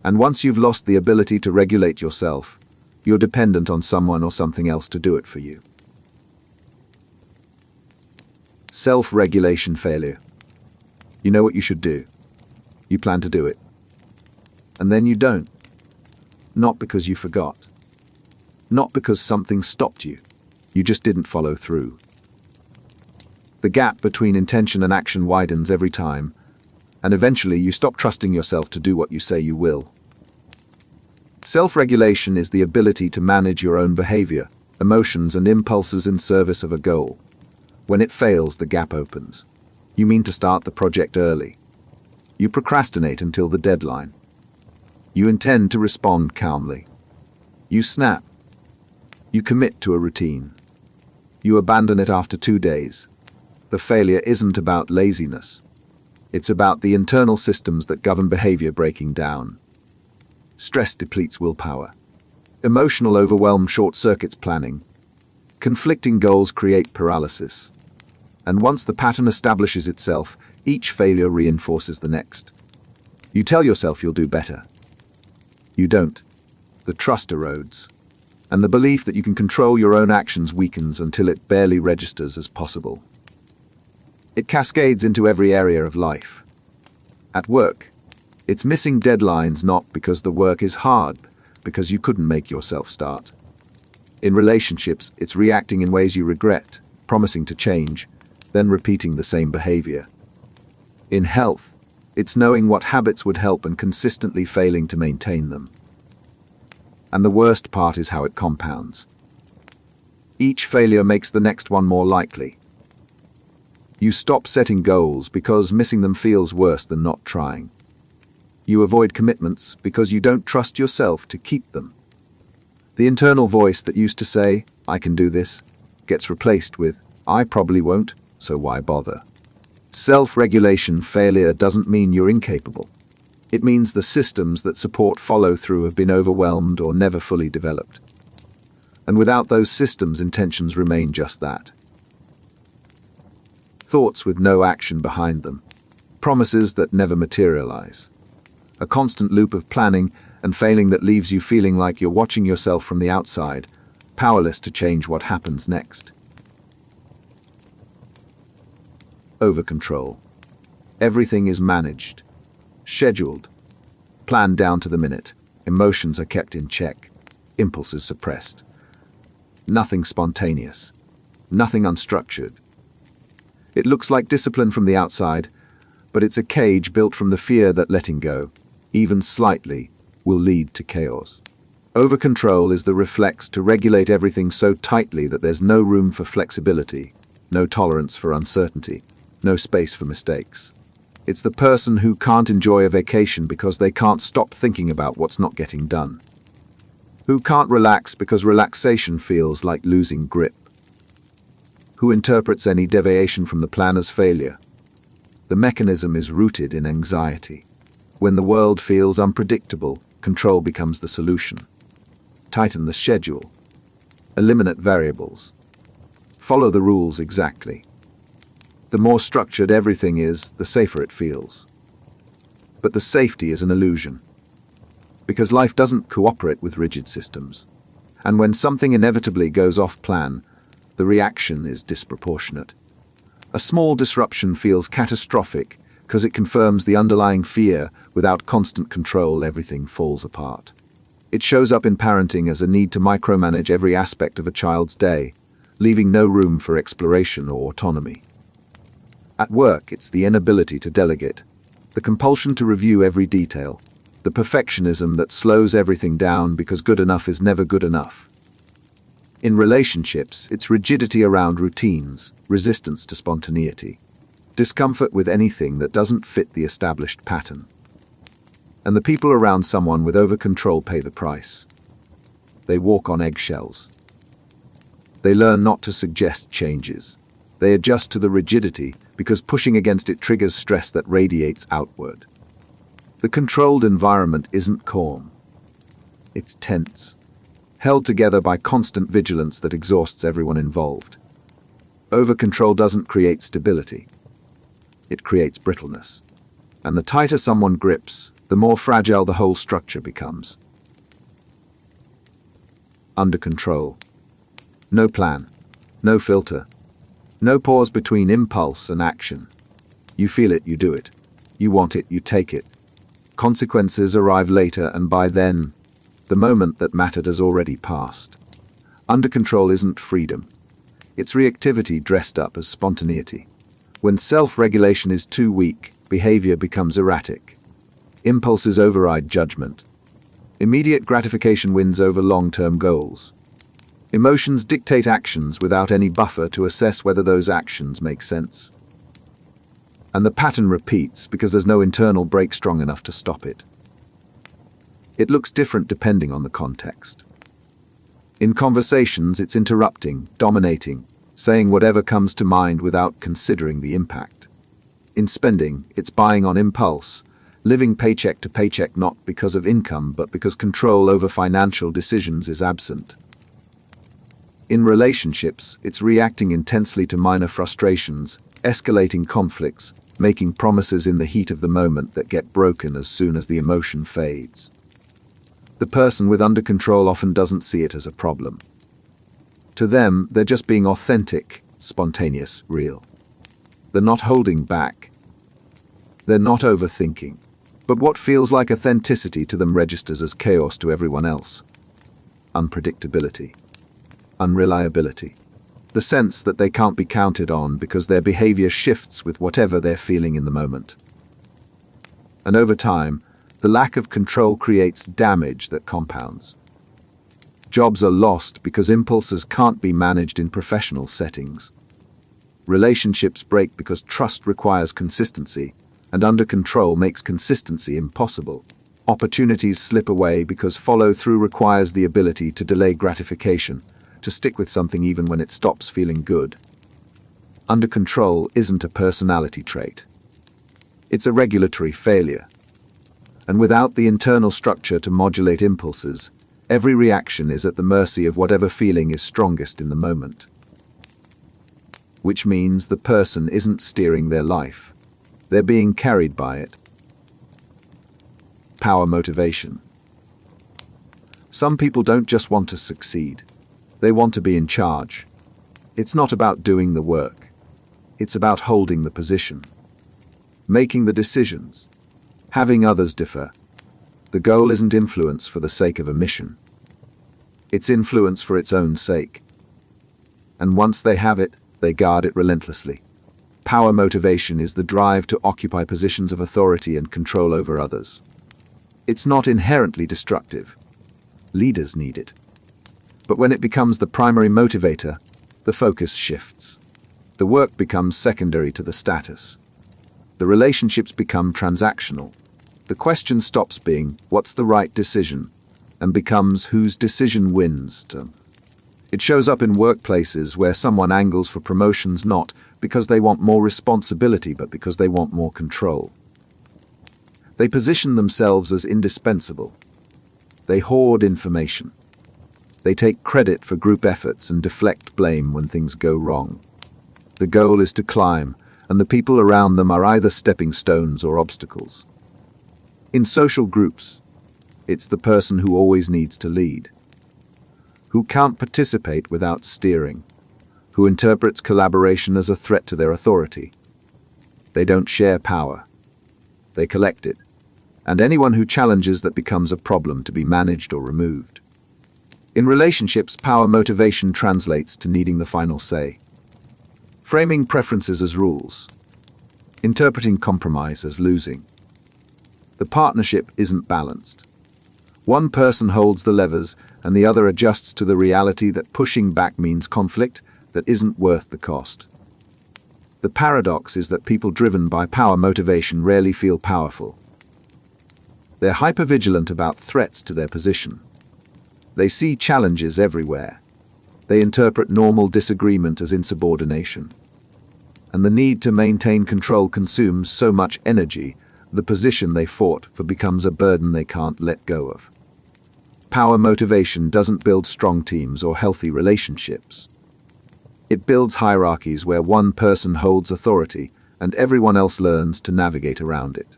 And once you've lost the ability to regulate yourself, you're dependent on someone or something else to do it for you. Self-regulation failure. You know what you should do. You plan to do it. And then you don't. Not because you forgot. Not because something stopped you. You just didn't follow through. The gap between intention and action widens every time, and eventually you stop trusting yourself to do what you say you will. Self-regulation is the ability to manage your own behavior, emotions, and impulses in service of a goal. When it fails, the gap opens. You mean to start the project early. You procrastinate until the deadline. You intend to respond calmly. You snap. You commit to a routine. You abandon it after 2 days. The failure isn't about laziness. It's about the internal systems that govern behavior breaking down. Stress depletes willpower. Emotional overwhelm short-circuits planning. Conflicting goals create paralysis. And once the pattern establishes itself, each failure reinforces the next. You tell yourself you'll do better. You don't. The trust erodes. And the belief that you can control your own actions weakens until it barely registers as possible. It cascades into every area of life. At work, it's missing deadlines not because the work is hard, because you couldn't make yourself start. In relationships, it's reacting in ways you regret, promising to change, then repeating the same behavior. In health, it's knowing what habits would help and consistently failing to maintain them. And the worst part is how it compounds. Each failure makes the next one more likely. You stop setting goals because missing them feels worse than not trying. You avoid commitments because you don't trust yourself to keep them. The internal voice that used to say, "I can do this," gets replaced with, "I probably won't, so why bother?" Self-regulation failure doesn't mean you're incapable. It means the systems that support follow-through have been overwhelmed or never fully developed. And without those systems, intentions remain just that. Thoughts with no action behind them. Promises that never materialize. A constant loop of planning and failing that leaves you feeling like you're watching yourself from the outside, powerless to change what happens next. Overcontrol. Everything is managed, scheduled, planned down to the minute. Emotions are kept in check, impulses suppressed. Nothing spontaneous, nothing unstructured. It looks like discipline from the outside, but it's a cage built from the fear that letting go, even slightly, will lead to chaos. Overcontrol is the reflex to regulate everything so tightly that there's no room for flexibility, no tolerance for uncertainty, no space for mistakes. It's the person who can't enjoy a vacation because they can't stop thinking about what's not getting done. Who can't relax because relaxation feels like losing grip. Who interprets any deviation from the plan as failure. The mechanism is rooted in anxiety. When the world feels unpredictable, control becomes the solution. Tighten the schedule. Eliminate variables. Follow the rules exactly. The more structured everything is, the safer it feels. But the safety is an illusion. because life doesn't cooperate with rigid systems. And when something inevitably goes off plan, the reaction is disproportionate. A small disruption feels catastrophic because it confirms the underlying fear. Without constant control, everything falls apart. It shows up in parenting as a need to micromanage every aspect of a child's day, leaving no room for exploration or autonomy. At work, it's the inability to delegate, the compulsion to review every detail, the perfectionism that slows everything down because good enough is never good enough. In relationships, it's rigidity around routines, resistance to spontaneity, discomfort with anything that doesn't fit the established pattern. And the people around someone with overcontrol pay the price. They walk on eggshells. They learn not to suggest changes. They adjust to the rigidity because pushing against it triggers stress that radiates outward. The controlled environment isn't calm. It's tense, held together by constant vigilance that exhausts everyone involved. Overcontrol doesn't create stability. It creates brittleness. And the tighter someone grips, the more fragile the whole structure becomes. Undercontrol. No plan, no filter, no pause between impulse and action. You feel it, you do it. You want it, you take it. Consequences arrive later, and by then, the moment that mattered has already passed. Undercontrol isn't freedom. It's reactivity dressed up as spontaneity. When self-regulation is too weak, behavior becomes erratic. Impulses override judgment. Immediate gratification wins over long-term goals. Emotions dictate actions without any buffer to assess whether those actions make sense. And the pattern repeats because there's no internal brake strong enough to stop it. It looks different depending on the context. In conversations, it's interrupting, dominating, saying whatever comes to mind without considering the impact. In spending, it's buying on impulse, living paycheck to paycheck not because of income but because control over financial decisions is absent. In relationships, it's reacting intensely to minor frustrations, escalating conflicts, making promises in the heat of the moment that get broken as soon as the emotion fades. The person with undercontrol often doesn't see it as a problem. To them, they're just being authentic, spontaneous, real. They're not holding back. They're not overthinking. But what feels like authenticity to them registers as chaos to everyone else. Unpredictability. Unreliability. The sense that they can't be counted on because their behavior shifts with whatever they're feeling in the moment. And over time, the lack of control creates damage that compounds. Jobs are lost because impulses can't be managed in professional settings. Relationships break because trust requires consistency, and undercontrol makes consistency impossible. Opportunities slip away because follow-through requires the ability to delay gratification, to stick with something even when it stops feeling good. Undercontrol isn't a personality trait. It's a regulatory failure. And without the internal structure to modulate impulses, every reaction is at the mercy of whatever feeling is strongest in the moment. Which means the person isn't steering their life. They're being carried by it. Power motivation. Some people don't just want to succeed. They want to be in charge. It's not about doing the work. It's about holding the position. Making the decisions. Having others differ. The goal isn't influence for the sake of a mission. It's influence for its own sake. And once they have it, they guard it relentlessly. Power motivation is the drive to occupy positions of authority and control over others. It's not inherently destructive. Leaders need it. But when it becomes the primary motivator, the focus shifts. The work becomes secondary to the status. The relationships become transactional. The question stops being, what's the right decision, and becomes whose decision wins. It shows up in workplaces where someone angles for promotions not because they want more responsibility but because they want more control. They position themselves as indispensable. They hoard information. They take credit for group efforts and deflect blame when things go wrong. The goal is to climb, and the people around them are either stepping stones or obstacles. In social groups, It's the person who always needs to lead, who can't participate without steering, who interprets collaboration as a threat to their authority. They don't share power. They collect it, and anyone who challenges that becomes a problem to be managed or removed. In relationships, power motivation translates to needing the final say. Framing preferences as rules. Interpreting compromise as losing. The partnership isn't balanced. One person holds the levers and the other adjusts to the reality that pushing back means conflict that isn't worth the cost. The paradox is that people driven by power motivation rarely feel powerful. They're hypervigilant about threats to their position. They see challenges everywhere. They interpret normal disagreement as insubordination. And the need to maintain control consumes so much energy, the position they fought for becomes a burden they can't let go of. Power motivation doesn't build strong teams or healthy relationships. It builds hierarchies where one person holds authority and everyone else learns to navigate around it.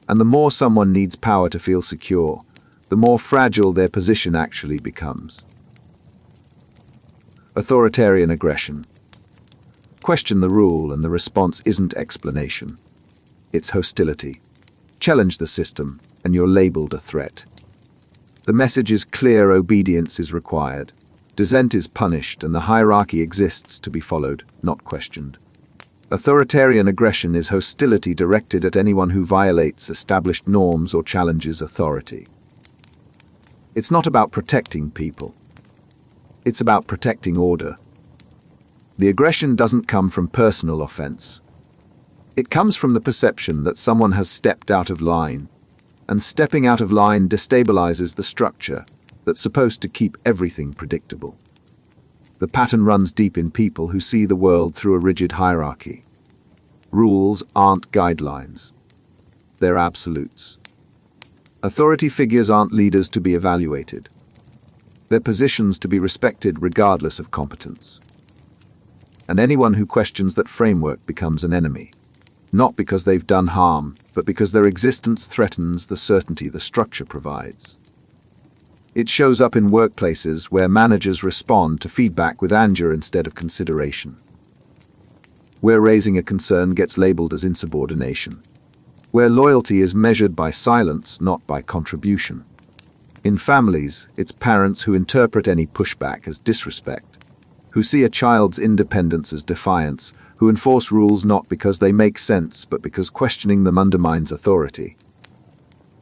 And the more someone needs power to feel secure, the more fragile their position actually becomes. Authoritarian aggression. Question the rule and the response isn't explanation. It's hostility. Challenge the system and you're labeled a threat. The message is clear: obedience is required. Dissent is punished and the hierarchy exists to be followed, not questioned. Authoritarian aggression is hostility directed at anyone who violates established norms or challenges authority. It's not about protecting people. It's about protecting order. The aggression doesn't come from personal offense. It comes from the perception that someone has stepped out of line, and stepping out of line destabilizes the structure that's supposed to keep everything predictable. The pattern runs deep in people who see the world through a rigid hierarchy. Rules aren't guidelines. They're absolutes. Authority figures aren't leaders to be evaluated. They're positions to be respected regardless of competence. And anyone who questions that framework becomes an enemy, not because they've done harm, but because their existence threatens the certainty the structure provides. It shows up in workplaces where managers respond to feedback with anger instead of consideration, where raising a concern gets labeled as insubordination, where loyalty is measured by silence, not by contribution. In families, it's parents who interpret any pushback as disrespect, who see a child's independence as defiance, who enforce rules not because they make sense, but because questioning them undermines authority.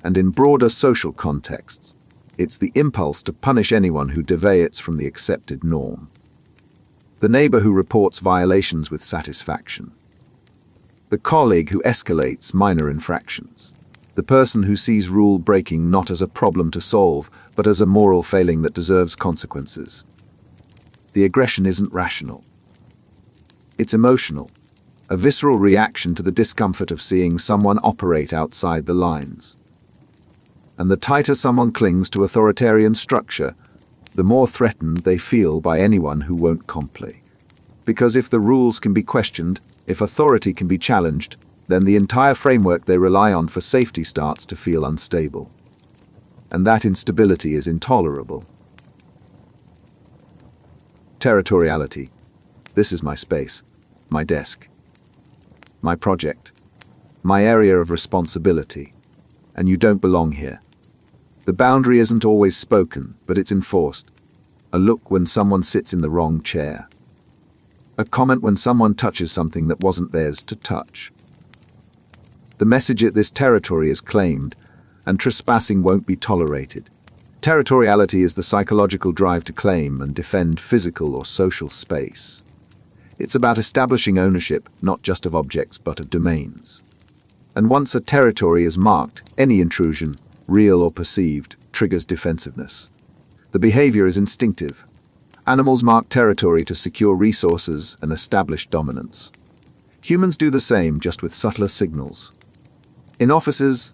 And in broader social contexts, it's the impulse to punish anyone who deviates from the accepted norm. The neighbor who reports violations with satisfaction. The colleague who escalates minor infractions. The person who sees rule breaking not as a problem to solve, but as a moral failing that deserves consequences. The aggression isn't rational. It's emotional, a visceral reaction to the discomfort of seeing someone operate outside the lines. And the tighter someone clings to authoritarian structure, the more threatened they feel by anyone who won't comply. Because if the rules can be questioned, if authority can be challenged, then the entire framework they rely on for safety starts to feel unstable. And that instability is intolerable. Territoriality. This is my space, my desk, my project, my area of responsibility, and you don't belong here. The boundary isn't always spoken, but it's enforced. A look when someone sits in the wrong chair. A comment when someone touches something that wasn't theirs to touch. The message at this territory is claimed, and trespassing won't be tolerated. Territoriality is the psychological drive to claim and defend physical or social space. It's about establishing ownership, not just of objects, but of domains. And once a territory is marked, any intrusion, real or perceived, triggers defensiveness. The behavior is instinctive. Animals mark territory to secure resources and establish dominance. Humans do the same, just with subtler signals. In offices,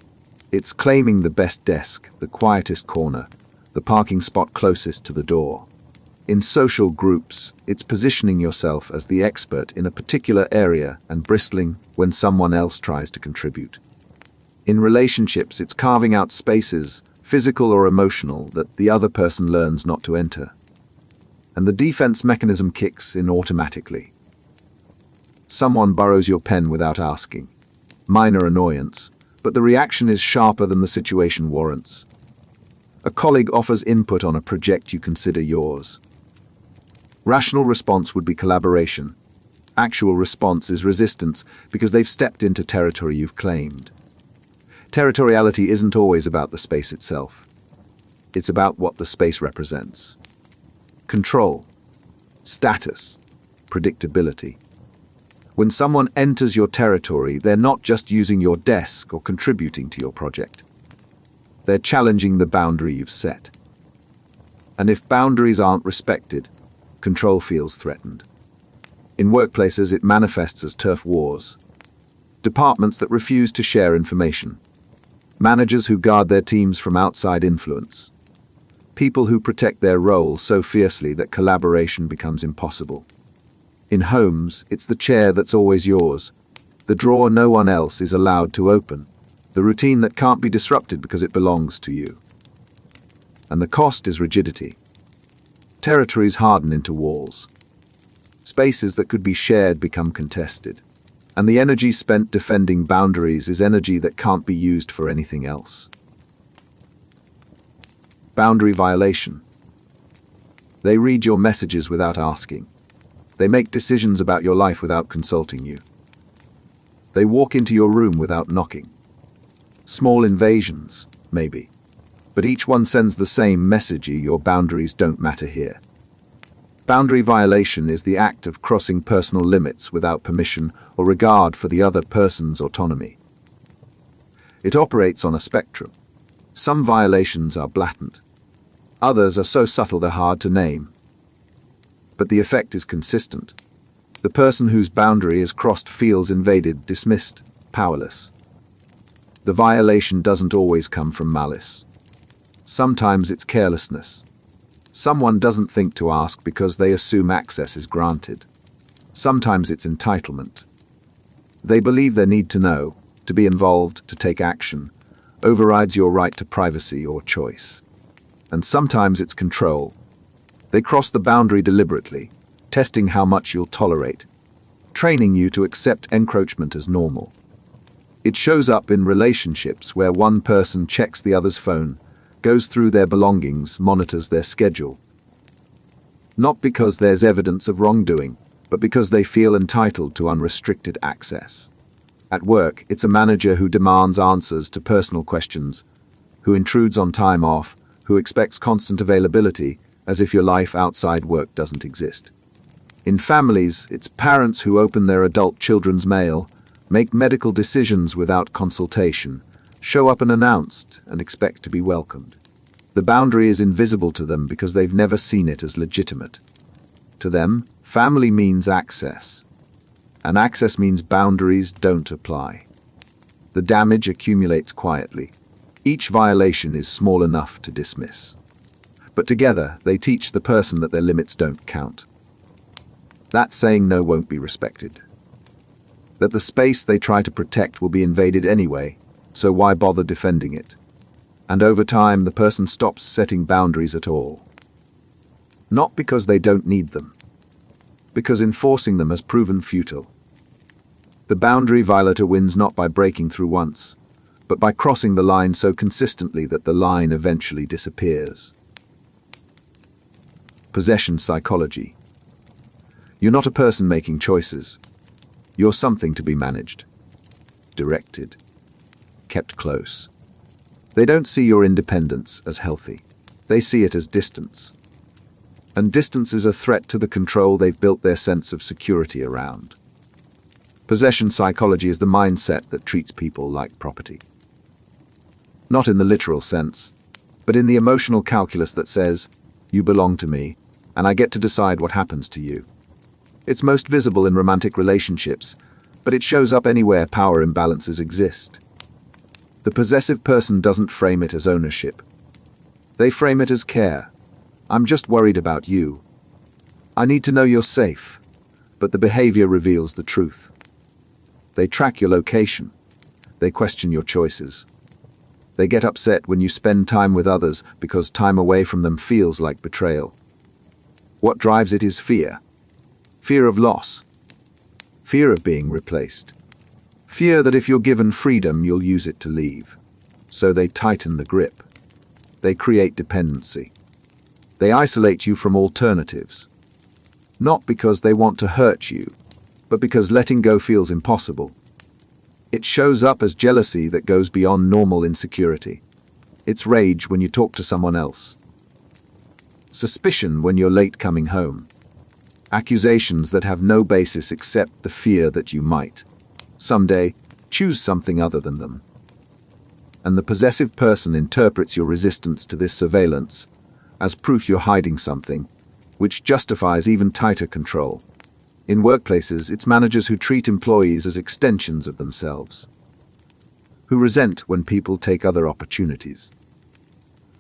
it's claiming the best desk, the quietest corner, the parking spot closest to the door. In social groups, it's positioning yourself as the expert in a particular area and bristling when someone else tries to contribute. In relationships, it's carving out spaces, physical or emotional, that the other person learns not to enter. And the defense mechanism kicks in automatically. Someone borrows your pen without asking. Minor annoyance, but the reaction is sharper than the situation warrants. A colleague offers input on a project you consider yours. Rational response would be collaboration. Actual response is resistance because they've stepped into territory you've claimed. Territoriality isn't always about the space itself. It's about what the space represents. Control, status, predictability. When someone enters your territory, they're not just using your desk or contributing to your project. They're challenging the boundary you've set. And if boundaries aren't respected, control feels threatened. In workplaces, it manifests as turf wars. Departments that refuse to share information. Managers who guard their teams from outside influence. People who protect their role so fiercely that collaboration becomes impossible. In homes, it's the chair that's always yours, the drawer no one else is allowed to open, the routine that can't be disrupted because it belongs to you. And the cost is rigidity. Territories harden into walls. Spaces that could be shared become contested. And the energy spent defending boundaries is energy that can't be used for anything else. Boundary violation. They read your messages without asking. They make decisions about your life without consulting you. They walk into your room without knocking. Small invasions, maybe. But each one sends the same message: your boundaries don't matter here. Boundary violation is the act of crossing personal limits without permission or regard for the other person's autonomy. It operates on a spectrum. Some violations are blatant. Others are so subtle they're hard to name. But the effect is consistent. The person whose boundary is crossed feels invaded, dismissed, powerless. The violation doesn't always come from malice. Sometimes it's carelessness. Someone doesn't think to ask because they assume access is granted. Sometimes it's entitlement. They believe their need to know, to be involved, to take action, overrides your right to privacy or choice. And sometimes it's control. They cross the boundary deliberately, testing how much you'll tolerate, training you to accept encroachment as normal. It shows up in relationships where one person checks the other's phone, goes through their belongings, monitors their schedule. Not because there's evidence of wrongdoing, but because they feel entitled to unrestricted access. At work, it's a manager who demands answers to personal questions, who intrudes on time off, who expects constant availability, as if your life outside work doesn't exist. In families, it's parents who open their adult children's mail, make medical decisions without consultation, show up unannounced, and expect to be welcomed. The boundary is invisible to them because they've never seen it as legitimate. To them, family means access, and access means boundaries don't apply. The damage accumulates quietly. Each violation is small enough to dismiss. But together, they teach the person that their limits don't count. That saying no won't be respected. That the space they try to protect will be invaded anyway, so why bother defending it? And over time, the person stops setting boundaries at all. Not because they don't need them, because enforcing them has proven futile. The boundary violator wins not by breaking through once, but by crossing the line so consistently that the line eventually disappears. Possession psychology. You're not a person making choices. You're something to be managed, directed, kept close. They don't see your independence as healthy. They see it as distance. And distance is a threat to the control they've built their sense of security around. Possession psychology is the mindset that treats people like property. Not in the literal sense, but in the emotional calculus that says, you belong to me, and I get to decide what happens to you. It's most visible in romantic relationships, but it shows up anywhere power imbalances exist. The possessive person doesn't frame it as ownership. They frame it as care. I'm just worried about you. I need to know you're safe, but the behavior reveals the truth. They track your location. They question your choices. They get upset when you spend time with others because time away from them feels like betrayal. What drives it is fear. Fear of loss. Fear of being replaced. Fear that if you're given freedom, you'll use it to leave. So they tighten the grip. They create dependency. They isolate you from alternatives. Not because they want to hurt you, but because letting go feels impossible. It shows up as jealousy that goes beyond normal insecurity. It's rage when you talk to someone else. Suspicion when you're late coming home. Accusations that have no basis except the fear that you might, someday, choose something other than them. And the possessive person interprets your resistance to this surveillance as proof you're hiding something, which justifies even tighter control. In workplaces, it's managers who treat employees as extensions of themselves, who resent when people take other opportunities,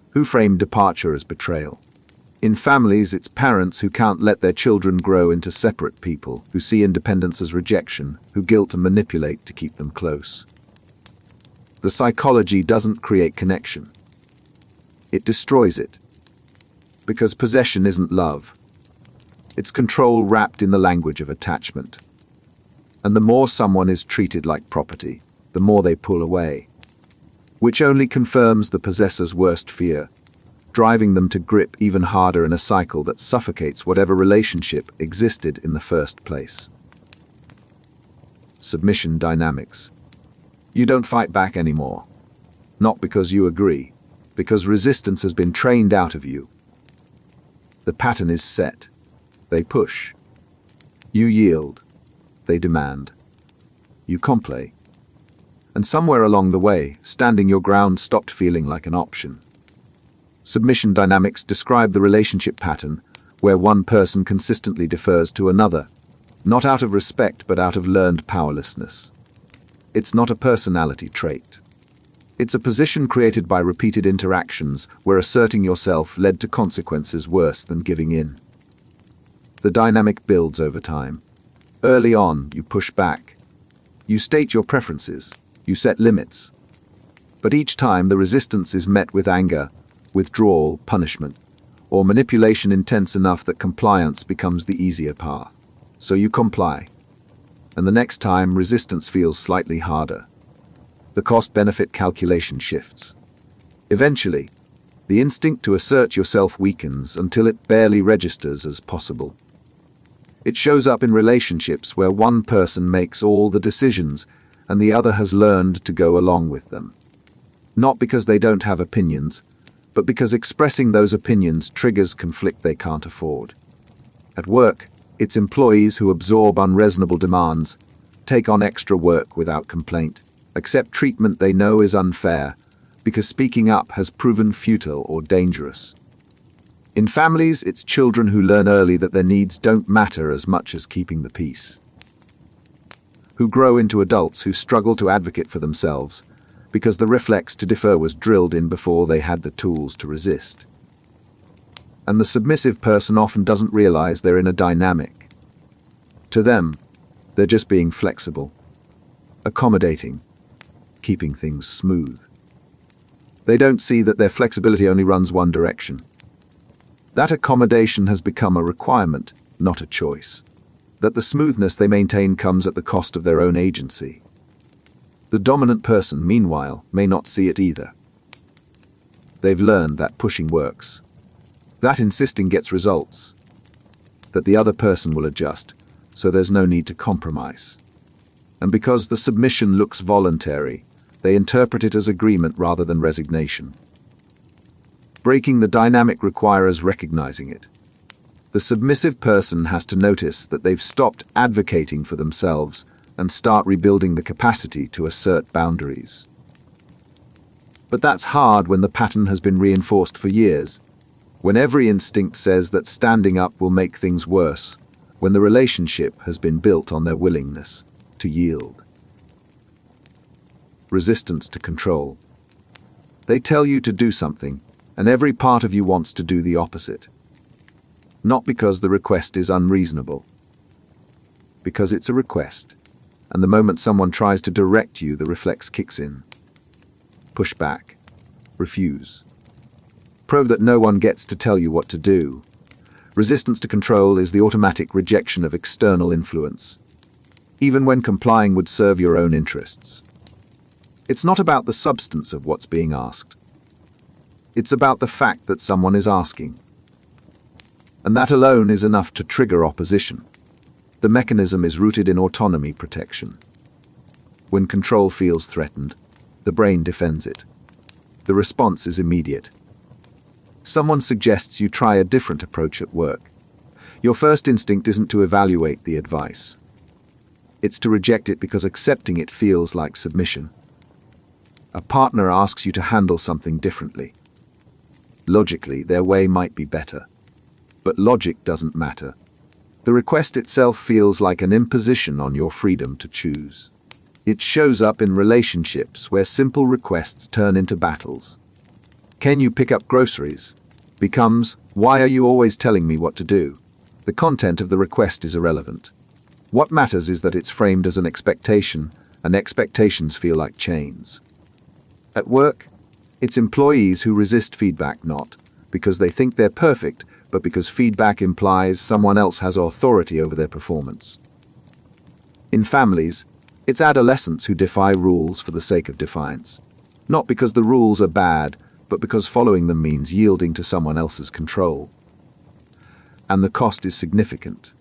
who frame departure as betrayal. In families, it's parents who can't let their children grow into separate people, who see independence as rejection, who guilt and manipulate to keep them close. The psychology doesn't create connection. It destroys it. Because possession isn't love. It's control wrapped in the language of attachment. And the more someone is treated like property, the more they pull away, which only confirms the possessor's worst fear, driving them to grip even harder in a cycle that suffocates whatever relationship existed in the first place. Submission dynamics. You don't fight back anymore. Not because you agree, because resistance has been trained out of you. The pattern is set. They push. You yield. They demand. You comply. And somewhere along the way, standing your ground stopped feeling like an option. Submission dynamics describe the relationship pattern where one person consistently defers to another, not out of respect but out of learned powerlessness. It's not a personality trait. It's a position created by repeated interactions where asserting yourself led to consequences worse than giving in. The dynamic builds over time. Early on, you push back. You state your preferences. You set limits. But each time the resistance is met with anger, withdrawal, punishment, or manipulation intense enough that compliance becomes the easier path. So you comply. And the next time, resistance feels slightly harder. The cost-benefit calculation shifts. Eventually, the instinct to assert yourself weakens until it barely registers as possible. It shows up in relationships where one person makes all the decisions and the other has learned to go along with them. Not because they don't have opinions, but because expressing those opinions triggers conflict they can't afford. At work, it's employees who absorb unreasonable demands, take on extra work without complaint, accept treatment they know is unfair, because speaking up has proven futile or dangerous. In families, it's children who learn early that their needs don't matter as much as keeping the peace. Who grow into adults who struggle to advocate for themselves, because the reflex to defer was drilled in before they had the tools to resist. And the submissive person often doesn't realize they're in a dynamic. To them, they're just being flexible, accommodating, keeping things smooth. They don't see that their flexibility only runs one direction. That accommodation has become a requirement, not a choice. That the smoothness they maintain comes at the cost of their own agency. The dominant person, meanwhile, may not see it either. They've learned that pushing works. That insisting gets results. That the other person will adjust, so there's no need to compromise. And because the submission looks voluntary, they interpret it as agreement rather than resignation. Breaking the dynamic requires recognizing it. The submissive person has to notice that they've stopped advocating for themselves and start rebuilding the capacity to assert boundaries. But that's hard when the pattern has been reinforced for years, when every instinct says that standing up will make things worse, when the relationship has been built on their willingness to yield. Resistance to control. They tell you to do something, and every part of you wants to do the opposite. Not because the request is unreasonable, because it's a request, and the moment someone tries to direct you, the reflex kicks in. Push back. refuse. Prove that no one gets to tell you what to do. Resistance to control is the automatic rejection of external influence, even when complying would serve your own interests. It's not about the substance of what's being asked. It's about the fact that someone is asking. And that alone is enough to trigger opposition. The mechanism is rooted in autonomy protection. When control feels threatened, the brain defends it. The response is immediate. Someone suggests you try a different approach at work. Your first instinct isn't to evaluate the advice. It's to reject it because accepting it feels like submission. A partner asks you to handle something differently. Logically, their way might be better. But logic doesn't matter. The request itself feels like an imposition on your freedom to choose. It shows up in relationships where simple requests turn into battles. Can you pick up groceries? Becomes, why are you always telling me what to do? The content of the request is irrelevant. What matters is that it's framed as an expectation, and expectations feel like chains. At work, it's employees who resist feedback not because they think they're perfect, but because feedback implies someone else has authority over their performance. In families, it's adolescents who defy rules for the sake of defiance, not because the rules are bad, but because following them means yielding to someone else's control. And the cost is significant.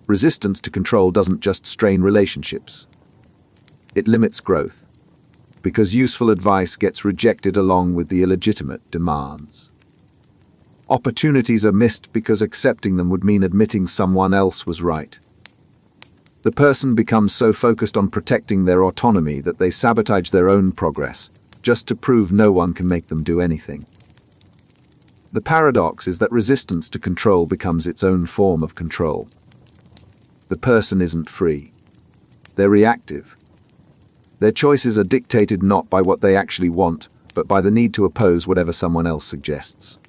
Resistance to control doesn't just strain relationships. It limits growth, because useful advice gets rejected along with the illegitimate demands. Opportunities are missed because accepting them would mean admitting someone else was right. The person becomes so focused on protecting their autonomy that they sabotage their own progress, just to prove no one can make them do anything. The paradox is that resistance to control becomes its own form of control. The person isn't free. They're reactive. Their choices are dictated not by what they actually want, but by the need to oppose whatever someone else suggests.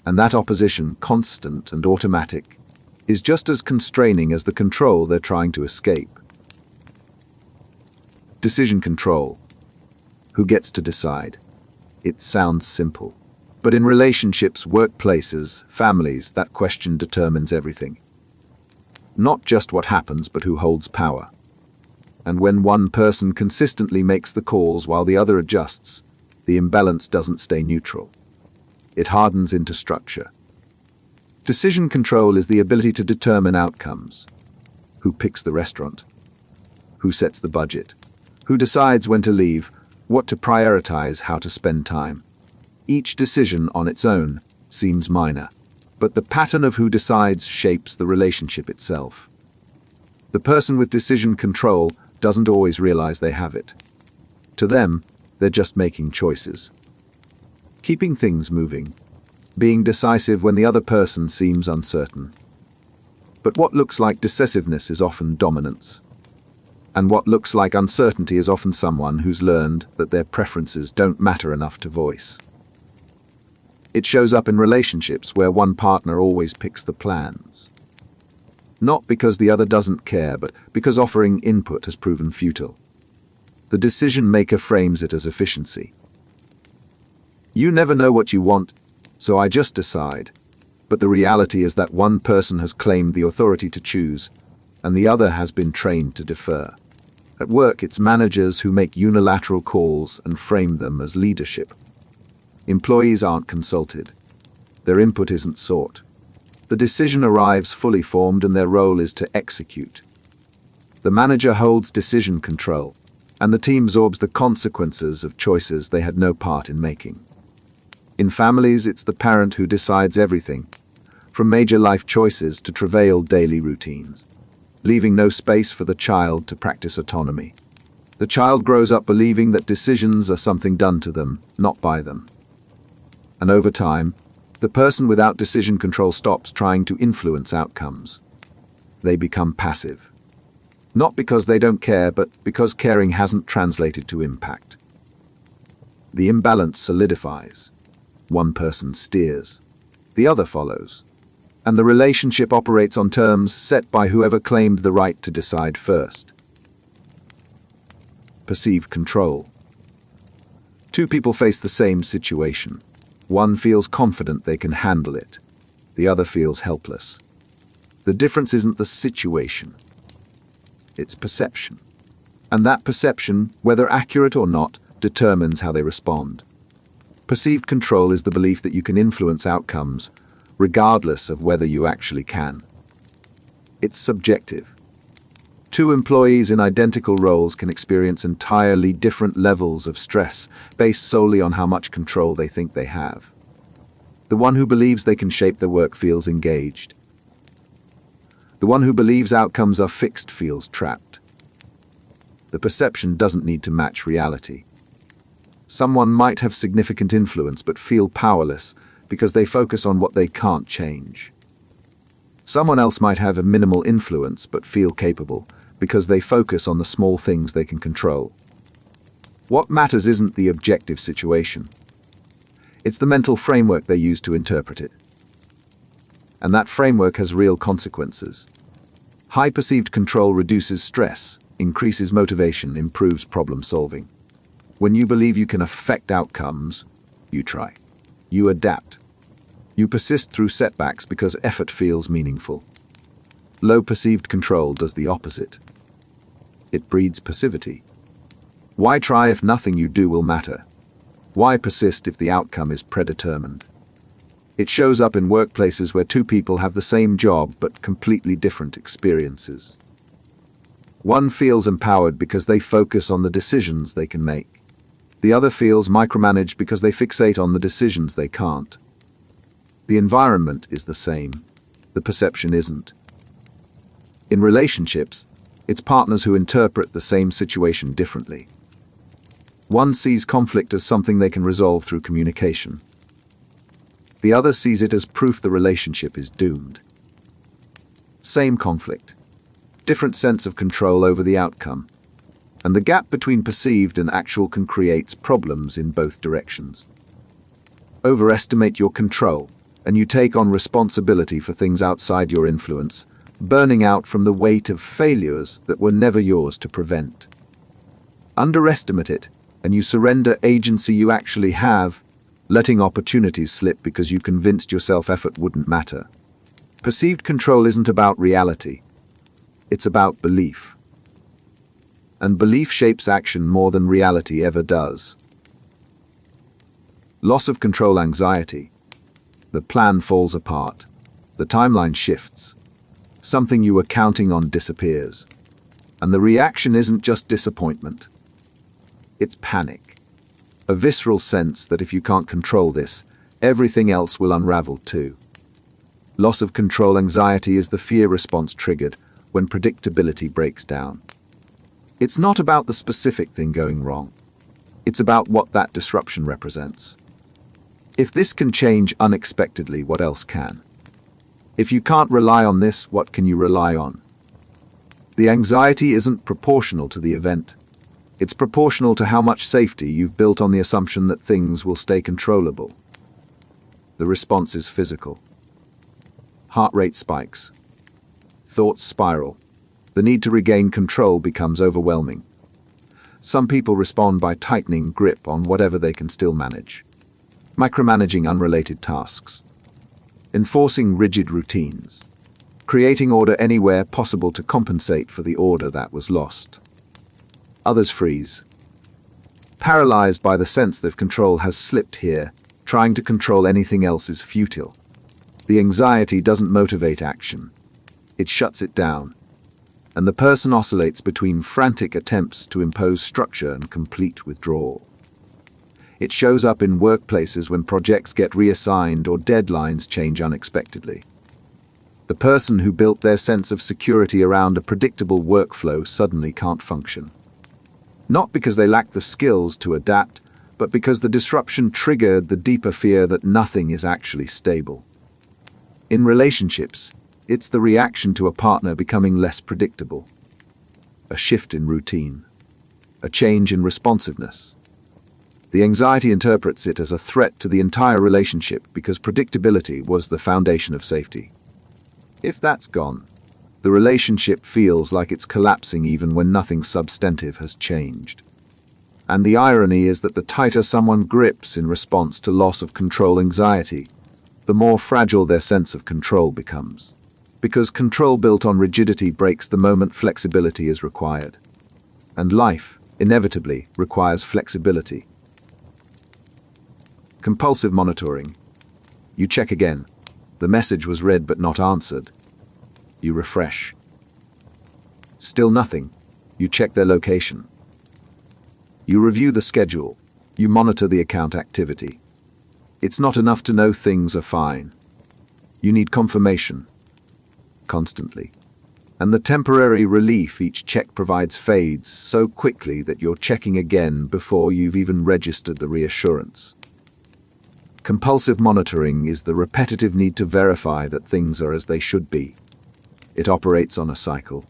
And that opposition, constant and automatic, is just as constraining as the control they're trying to escape. Decision control. Who gets to decide? It sounds simple. But in relationships, workplaces, families, that question determines everything. Not just what happens, but who holds power. And when one person consistently makes the calls while the other adjusts, the imbalance doesn't stay neutral. It hardens into structure. Decision control is the ability to determine outcomes. Who picks the restaurant? Who sets the budget? Who decides when to leave? What to prioritize, how to spend time. Each decision on its own seems minor, but the pattern of who decides shapes the relationship itself. The person with decision control doesn't always realize they have it. To them, they're just making choices. Keeping things moving, being decisive when the other person seems uncertain. But what looks like decisiveness is often dominance. And what looks like uncertainty is often someone who's learned that their preferences don't matter enough to voice. It shows up in relationships where one partner always picks the plans. Not because the other doesn't care, but because offering input has proven futile. The decision maker frames it as efficiency. You never know what you want, so I just decide. But the reality is that one person has claimed the authority to choose, and the other has been trained to defer. At work, it's managers who make unilateral calls and frame them as leadership. Employees aren't consulted. Their input isn't sought. The decision arrives fully formed and their role is to execute. The manager holds decision control, and the team absorbs the consequences of choices they had no part in making. In families, it's the parent who decides everything, from major life choices to trivial daily routines, leaving no space for the child to practice autonomy. The child grows up believing that decisions are something done to them, not by them. And over time, the person without decision control stops trying to influence outcomes. They become passive. Not because they don't care, but because caring hasn't translated to impact. The imbalance solidifies. One person steers. The other follows. And the relationship operates on terms set by whoever claimed the right to decide first. Perceived control. Two people face the same situation. One feels confident they can handle it. The other feels helpless. The difference isn't the situation. It's perception. And that perception, whether accurate or not, determines how they respond. Perceived control is the belief that you can influence outcomes, regardless of whether you actually can. It's subjective. Two employees in identical roles can experience entirely different levels of stress based solely on how much control they think they have. The one who believes they can shape their work feels engaged. The one who believes outcomes are fixed feels trapped. The perception doesn't need to match reality. Someone might have significant influence but feel powerless because they focus on what they can't change. Someone else might have a minimal influence but feel capable because they focus on the small things they can control. What matters isn't the objective situation. It's the mental framework they use to interpret it. And that framework has real consequences. High perceived control reduces stress, increases motivation, improves problem solving. When you believe you can affect outcomes, you try. You adapt. You persist through setbacks because effort feels meaningful. Low perceived control does the opposite. It breeds passivity. Why try if nothing you do will matter? Why persist if the outcome is predetermined? It shows up in workplaces where two people have the same job but completely different experiences. One feels empowered because they focus on the decisions they can make. The other feels micromanaged because they fixate on the decisions they can't. The environment is the same. The perception isn't. In relationships, it's partners who interpret the same situation differently. One sees conflict as something they can resolve through communication. The other sees it as proof the relationship is doomed. Same conflict, different sense of control over the outcome, and the gap between perceived and actual can create problems in both directions. Overestimate your control, and you take on responsibility for things outside your influence, burning out from the weight of failures that were never yours to prevent. Underestimate it, and you surrender agency you actually have, letting opportunities slip because you convinced yourself effort wouldn't matter. Perceived control isn't about reality. It's about belief. And belief shapes action more than reality ever does. Loss of control anxiety. The plan falls apart. The timeline shifts. Something you were counting on disappears. And the reaction isn't just disappointment. It's panic. A visceral sense that if you can't control this, everything else will unravel too. Loss of control anxiety is the fear response triggered when predictability breaks down. It's not about the specific thing going wrong. It's about what that disruption represents. If this can change unexpectedly, what else can? If you can't rely on this, what can you rely on? The anxiety isn't proportional to the event. It's proportional to how much safety you've built on the assumption that things will stay controllable. The response is physical. Heart rate spikes. Thoughts spiral. The need to regain control becomes overwhelming. Some people respond by tightening grip on whatever they can still manage. Micromanaging unrelated tasks. Enforcing rigid routines. Creating order anywhere possible to compensate for the order that was lost. Others freeze. Paralyzed by the sense that control has slipped here, trying to control anything else is futile. The anxiety doesn't motivate action. It shuts it down. And the person oscillates between frantic attempts to impose structure and complete withdrawal. It shows up in workplaces when projects get reassigned or deadlines change unexpectedly. The person who built their sense of security around a predictable workflow suddenly can't function. Not because they lack the skills to adapt, but because the disruption triggered the deeper fear that nothing is actually stable. In relationships, it's the reaction to a partner becoming less predictable. A shift in routine. A change in responsiveness. The anxiety interprets it as a threat to the entire relationship because predictability was the foundation of safety. If that's gone, the relationship feels like it's collapsing even when nothing substantive has changed. And the irony is that the tighter someone grips in response to loss of control anxiety, the more fragile their sense of control becomes. Because control built on rigidity breaks the moment flexibility is required. And life, inevitably, requires flexibility. Compulsive monitoring. You check again. The message was read but not answered. You refresh. Still nothing. You check their location. You review the schedule. You monitor the account activity. It's not enough to know things are fine. You need confirmation. Constantly. And the temporary relief each check provides fades so quickly that you're checking again before you've even registered the reassurance. Compulsive monitoring is the repetitive need to verify that things are as they should be. It operates on a cycle.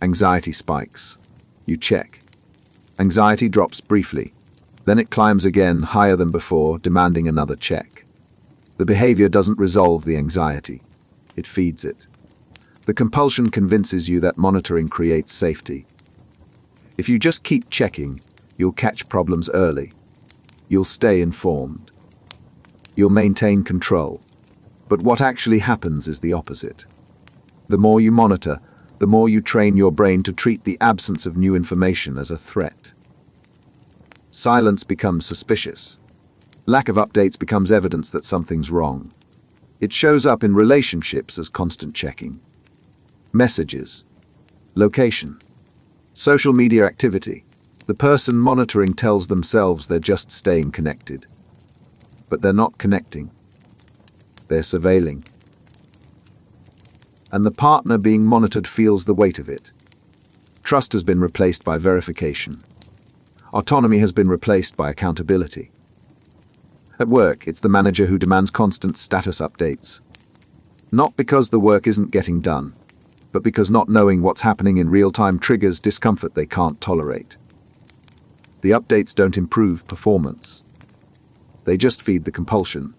Anxiety spikes. You check. Anxiety drops briefly. Then it climbs again higher than before, demanding another check. The behavior doesn't resolve the anxiety. It feeds it. The compulsion convinces you that monitoring creates safety. If you just keep checking, you'll catch problems early. You'll stay informed. You'll maintain control. But what actually happens is the opposite. The more you monitor, the more you train your brain to treat the absence of new information as a threat. Silence becomes suspicious. Lack of updates becomes evidence that something's wrong. It shows up in relationships as constant checking. Messages. Location. Social media activity. The person monitoring tells themselves they're just staying connected. But they're not connecting. They're surveilling. And the partner being monitored feels the weight of it. Trust has been replaced by verification. Autonomy has been replaced by accountability. At work, it's the manager who demands constant status updates. Not because the work isn't getting done, but because not knowing what's happening in real time triggers discomfort they can't tolerate. The updates don't improve performance. They just feed the compulsion.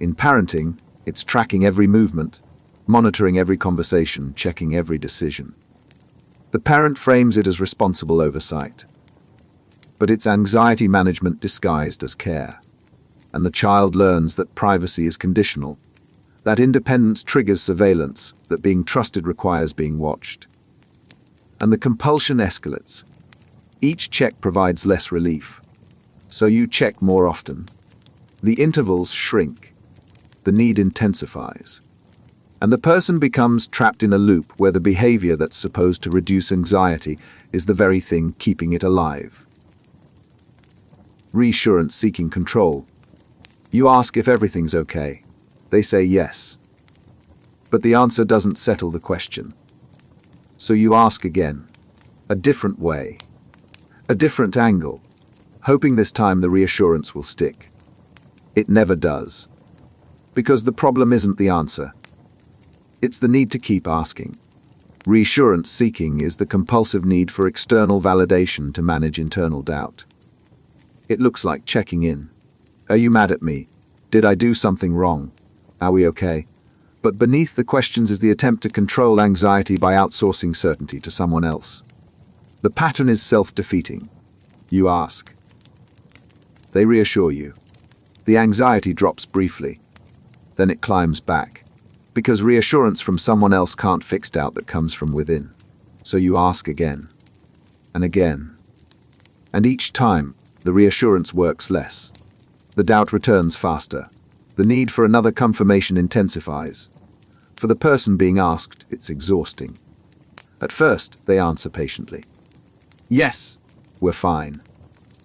In parenting, it's tracking every movement, monitoring every conversation, checking every decision. The parent frames it as responsible oversight. But it's anxiety management disguised as care. And the child learns that privacy is conditional, that independence triggers surveillance, that being trusted requires being watched. And the compulsion escalates. Each check provides less relief, so you check more often. The intervals shrink. The need intensifies. And the person becomes trapped in a loop where the behavior that's supposed to reduce anxiety is the very thing keeping it alive. Reassurance seeking control. You ask if everything's okay. They say yes. But the answer doesn't settle the question. So you ask again. A different way. A different angle. Hoping this time the reassurance will stick. It never does. Because the problem isn't the answer. It's the need to keep asking. Reassurance seeking is the compulsive need for external validation to manage internal doubt. It looks like checking in. Are you mad at me? Did I do something wrong? Are we okay? But beneath the questions is the attempt to control anxiety by outsourcing certainty to someone else. The pattern is self-defeating. You ask. They reassure you. The anxiety drops briefly. Then it climbs back. Because reassurance from someone else can't fix doubt that comes from within. So you ask again. And again. And each time, the reassurance works less. The doubt returns faster. The need for another confirmation intensifies. For the person being asked, it's exhausting. At first, they answer patiently. Yes, we're fine.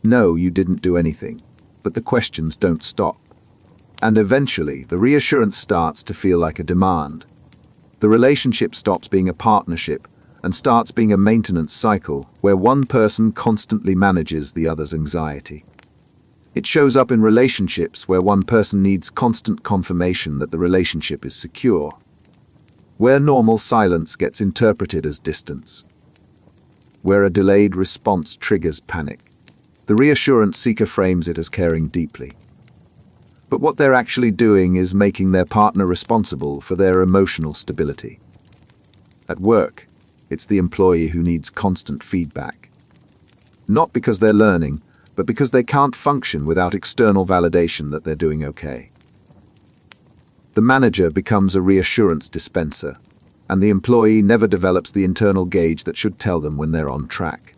No, you didn't do anything. But the questions don't stop. And eventually, the reassurance starts to feel like a demand. The relationship stops being a partnership and starts being a maintenance cycle where one person constantly manages the other's anxiety. It shows up in relationships where one person needs constant confirmation that the relationship is secure, where normal silence gets interpreted as distance, where a delayed response triggers panic. The reassurance seeker frames it as caring deeply. But what they're actually doing is making their partner responsible for their emotional stability. At work, it's the employee who needs constant feedback. not because they're learning, but because they can't function without external validation that they're doing okay. The manager becomes a reassurance dispenser, and the employee never develops the internal gauge that should tell them when they're on track.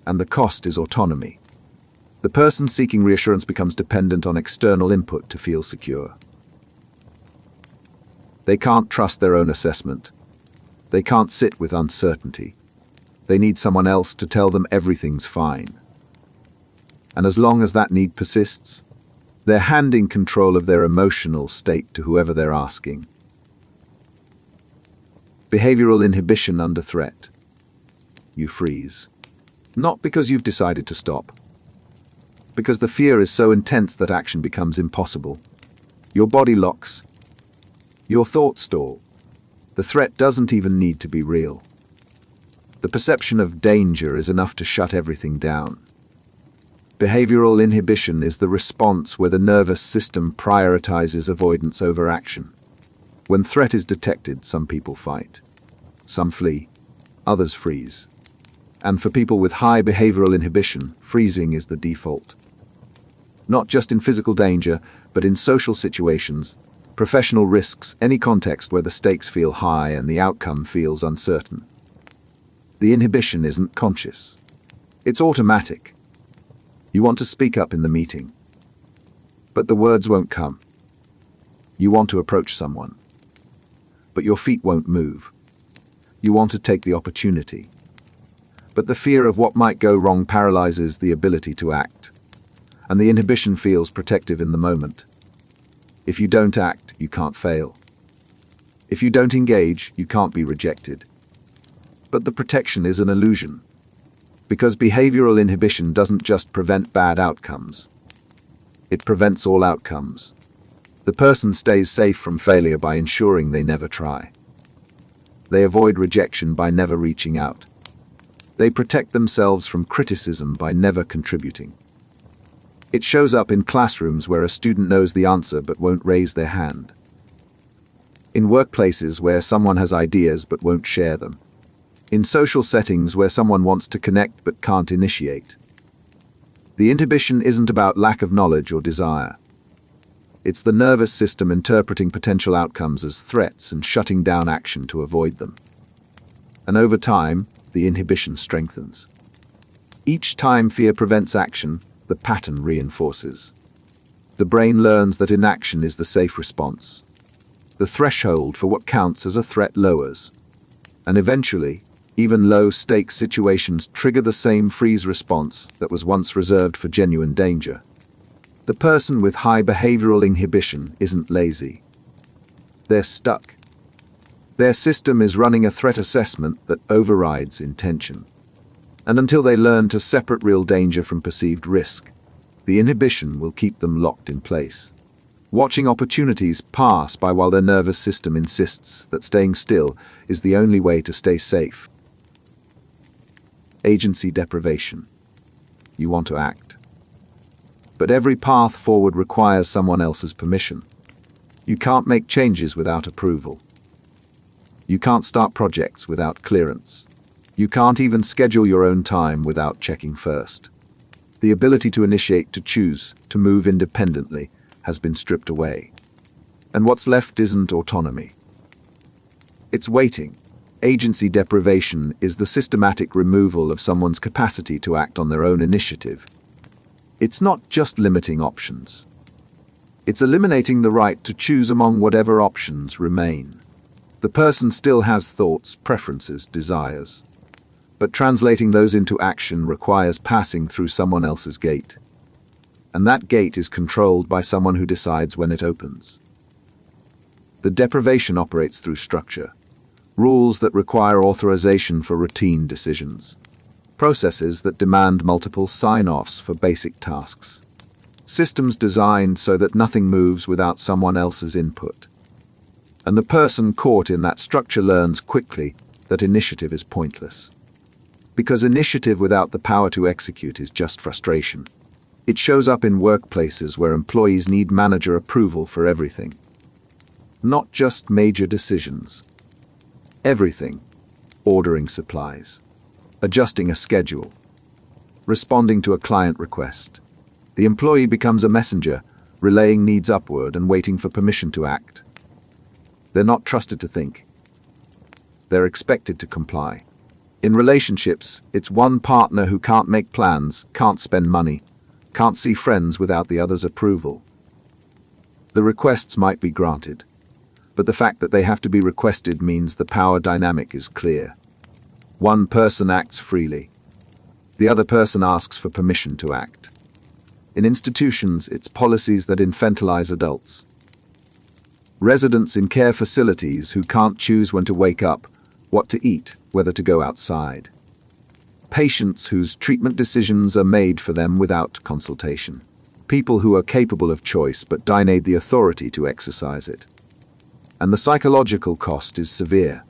And the cost is autonomy. The person seeking reassurance becomes dependent on external input to feel secure. They can't trust their own assessment. They can't sit with uncertainty. They need someone else to tell them everything's fine. And as long as that need persists, they're handing control of their emotional state to whoever they're asking. Behavioural inhibition under threat. You freeze. Not because you've decided to stop. Because the fear is so intense that action becomes impossible. Your body locks. Your thoughts stall. The threat doesn't even need to be real. The perception of danger is enough to shut everything down. Behavioural inhibition is the response where the nervous system prioritizes avoidance over action. When threat is detected, some people fight. Some flee. Others freeze. And for people with high behavioural inhibition, freezing is the default. Not just in physical danger, but in social situations, professional risks, any context where the stakes feel high and the outcome feels uncertain. The inhibition isn't conscious. It's automatic. You want to speak up in the meeting, but the words won't come. You want to approach someone, but your feet won't move. You want to take the opportunity, but the fear of what might go wrong paralyzes the ability to act, and the inhibition feels protective in the moment. If you don't act, you can't fail. If you don't engage, you can't be rejected. But the protection is an illusion, because behavioural inhibition doesn't just prevent bad outcomes. It prevents all outcomes. The person stays safe from failure by ensuring they never try. They avoid rejection by never reaching out. They protect themselves from criticism by never contributing. It shows up in classrooms where a student knows the answer but won't raise their hand. In workplaces where someone has ideas but won't share them. In social settings where someone wants to connect but can't initiate. The inhibition isn't about lack of knowledge or desire. It's the nervous system interpreting potential outcomes as threats and shutting down action to avoid them. And over time, the inhibition strengthens. Each time fear prevents action, the pattern reinforces. The brain learns that inaction is the safe response. The threshold for what counts as a threat lowers. And eventually, even low-stakes situations trigger the same freeze response that was once reserved for genuine danger. The person with high behavioural inhibition isn't lazy. They're stuck. Their system is running a threat assessment that overrides intention. And until they learn to separate real danger from perceived risk, the inhibition will keep them locked in place, watching opportunities pass by while their nervous system insists that staying still is the only way to stay safe. Agency deprivation. You want to act. But every path forward requires someone else's permission. You can't make changes without approval. You can't start projects without clearance. You can't even schedule your own time without checking first. The ability to initiate, to choose, to move independently has been stripped away. And what's left isn't autonomy. It's waiting. Agency deprivation is the systematic removal of someone's capacity to act on their own initiative. It's not just limiting options. It's eliminating the right to choose among whatever options remain. The person still has thoughts, preferences, desires. But translating those into action requires passing through someone else's gate. And that gate is controlled by someone who decides when it opens. The deprivation operates through structure. Rules that require authorization for routine decisions. Processes that demand multiple sign-offs for basic tasks. Systems designed so that nothing moves without someone else's input. And the person caught in that structure learns quickly that initiative is pointless. Because initiative without the power to execute is just frustration. It shows up in workplaces where employees need manager approval for everything. Not just major decisions. Everything. Ordering supplies. Adjusting a schedule. responding to a client request. The employee becomes a messenger, relaying needs upward and waiting for permission to act. They're not trusted to think. They're expected to comply. In relationships, it's one partner who can't make plans, can't spend money, can't see friends without the other's approval. The requests might be granted, but the fact that they have to be requested means the power dynamic is clear. One person acts freely. The other person asks for permission to act. In institutions, it's policies that infantilize adults. Residents in care facilities who can't choose when to wake up, what to eat, whether to go outside. Patients whose treatment decisions are made for them without consultation. People who are capable of choice but denied the authority to exercise it. And the psychological cost is severe.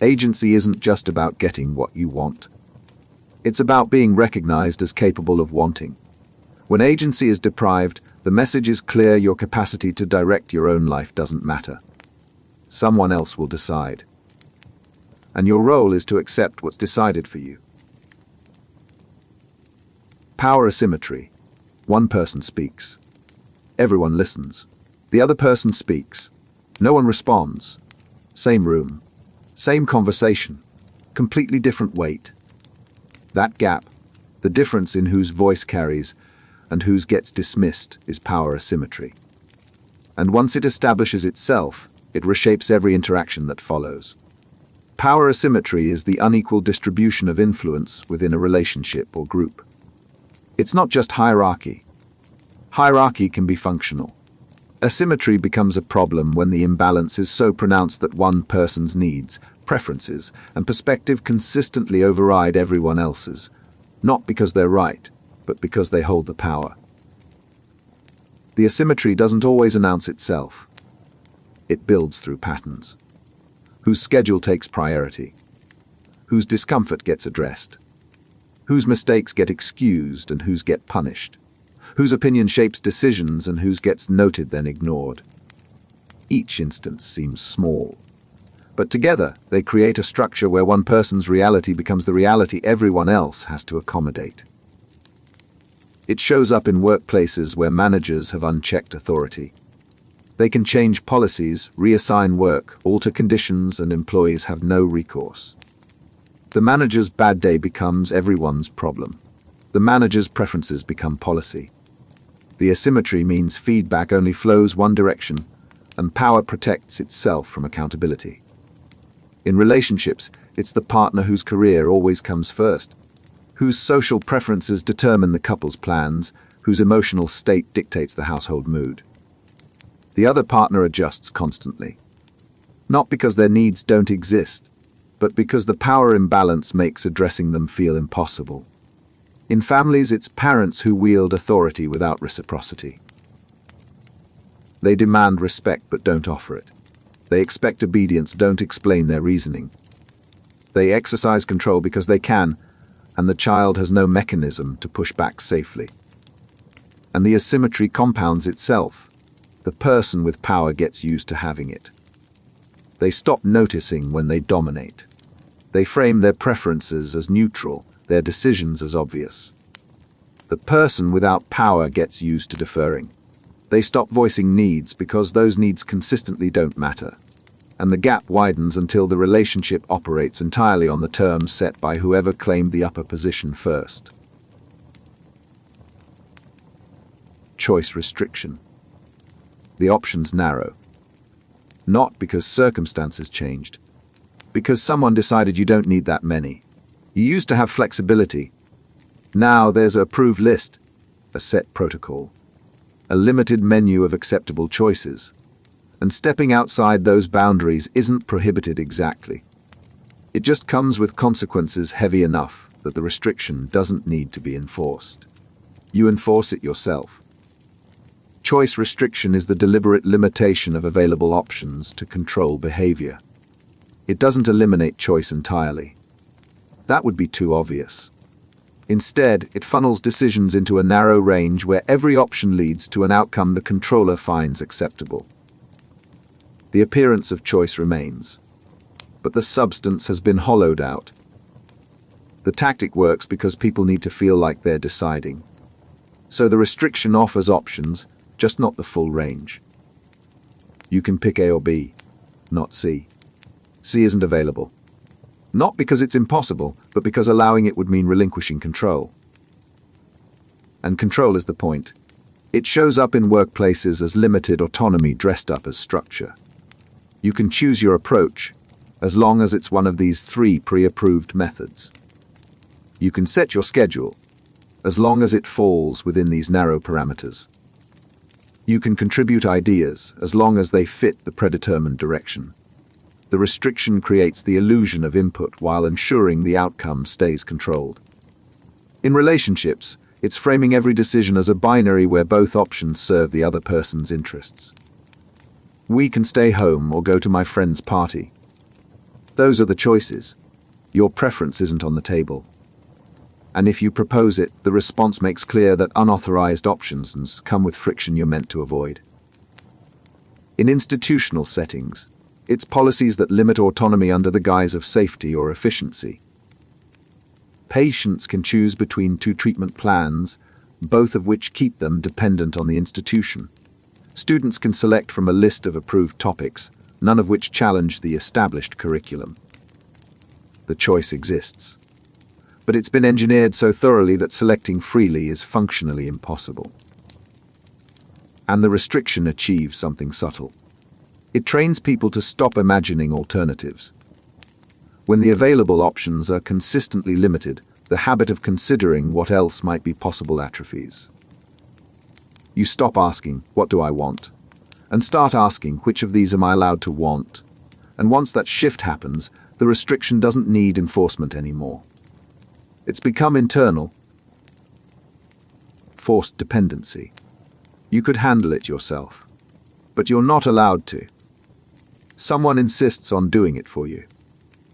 Agency isn't just about getting what you want. It's about being recognized as capable of wanting. When agency is deprived, the message is clear: your capacity to direct your own life doesn't matter. Someone else will decide. And your role is to accept what's decided for you. Power asymmetry. One person speaks. Everyone listens. The other person speaks. No one responds. Same room. Same conversation. Completely different weight. That gap, the difference in whose voice carries and whose gets dismissed, is power asymmetry. And once it establishes itself, it reshapes every interaction that follows. Power asymmetry is the unequal distribution of influence within a relationship or group. It's not just hierarchy. Hierarchy can be functional. Asymmetry becomes a problem when the imbalance is so pronounced that one person's needs, preferences, and perspective consistently override everyone else's, not because they're right, but because they hold the power. The asymmetry doesn't always announce itself. It builds through patterns. Whose schedule takes priority, whose discomfort gets addressed, whose mistakes get excused and whose get punished, whose opinion shapes decisions and whose gets noted then ignored. Each instance seems small, but together they create a structure where one person's reality becomes the reality everyone else has to accommodate. It shows up in workplaces where managers have unchecked authority. They can change policies, reassign work, alter conditions, and employees have no recourse. The manager's bad day becomes everyone's problem. The manager's preferences become policy. The asymmetry means feedback only flows one direction, and power protects itself from accountability. In relationships, it's the partner whose career always comes first, whose social preferences determine the couple's plans, whose emotional state dictates the household mood. The other partner adjusts constantly, not because their needs don't exist, but because the power imbalance makes addressing them feel impossible. In families, it's parents who wield authority without reciprocity. They demand respect but don't offer it. They expect obedience, don't explain their reasoning. They exercise control because they can, and the child has no mechanism to push back safely. And the asymmetry compounds itself. The person with power gets used to having it. They stop noticing when they dominate. They frame their preferences as neutral, their decisions as obvious. The person without power gets used to deferring. They stop voicing needs because those needs consistently don't matter. And the gap widens until the relationship operates entirely on the terms set by whoever claimed the upper position first. Choice restriction. The options narrow. Not because circumstances changed. Because someone decided you don't need that many. You used to have flexibility. Now there's an approved list, a set protocol, a limited menu of acceptable choices. And stepping outside those boundaries isn't prohibited exactly. It just comes with consequences heavy enough that the restriction doesn't need to be enforced. You enforce it yourself. Choice restriction is the deliberate limitation of available options to control behavior. It doesn't eliminate choice entirely. That would be too obvious. Instead, it funnels decisions into a narrow range where every option leads to an outcome the controller finds acceptable. The appearance of choice remains, but the substance has been hollowed out. The tactic works because people need to feel like they're deciding. So the restriction offers options, just not the full range. You can pick A or B, not C. C isn't available. Not because it's impossible, but because allowing it would mean relinquishing control. And control is the point. It shows up in workplaces as limited autonomy dressed up as structure. You can choose your approach, as long as it's one of these 3 pre-approved methods. You can set your schedule, as long as it falls within these narrow parameters. You can contribute ideas, as long as they fit the predetermined direction. The restriction creates the illusion of input while ensuring the outcome stays controlled. In relationships, it's framing every decision as a binary where both options serve the other person's interests. We can stay home or go to my friend's party. Those are the choices. Your preference isn't on the table. And if you propose it, the response makes clear that unauthorized options come with friction you're meant to avoid. In institutional settings, it's policies that limit autonomy under the guise of safety or efficiency. Patients can choose between 2 treatment plans, both of which keep them dependent on the institution. Students can select from a list of approved topics, none of which challenge the established curriculum. The choice exists. But it's been engineered so thoroughly that selecting freely is functionally impossible. And the restriction achieves something subtle. It trains people to stop imagining alternatives. When the available options are consistently limited, the habit of considering what else might be possible atrophies. You stop asking, "What do I want?" and start asking, "Which of these am I allowed to want?" And once that shift happens, the restriction doesn't need enforcement anymore. It's become internal. Forced dependency. You could handle it yourself, but you're not allowed to. Someone insists on doing it for you.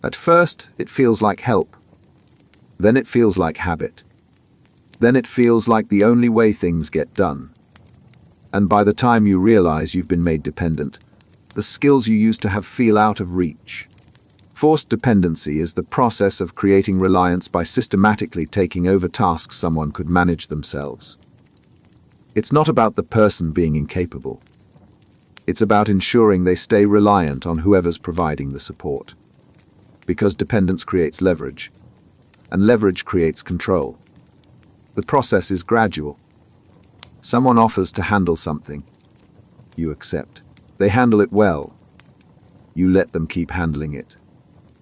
At first, it feels like help. Then it feels like habit. Then it feels like the only way things get done. And by the time you realize you've been made dependent, the skills you used to have feel out of reach. Forced dependency is the process of creating reliance by systematically taking over tasks someone could manage themselves. It's not about the person being incapable. It's about ensuring they stay reliant on whoever's providing the support. Because dependence creates leverage, and leverage creates control. The process is gradual. Someone offers to handle something. You accept. They handle it well. You let them keep handling it.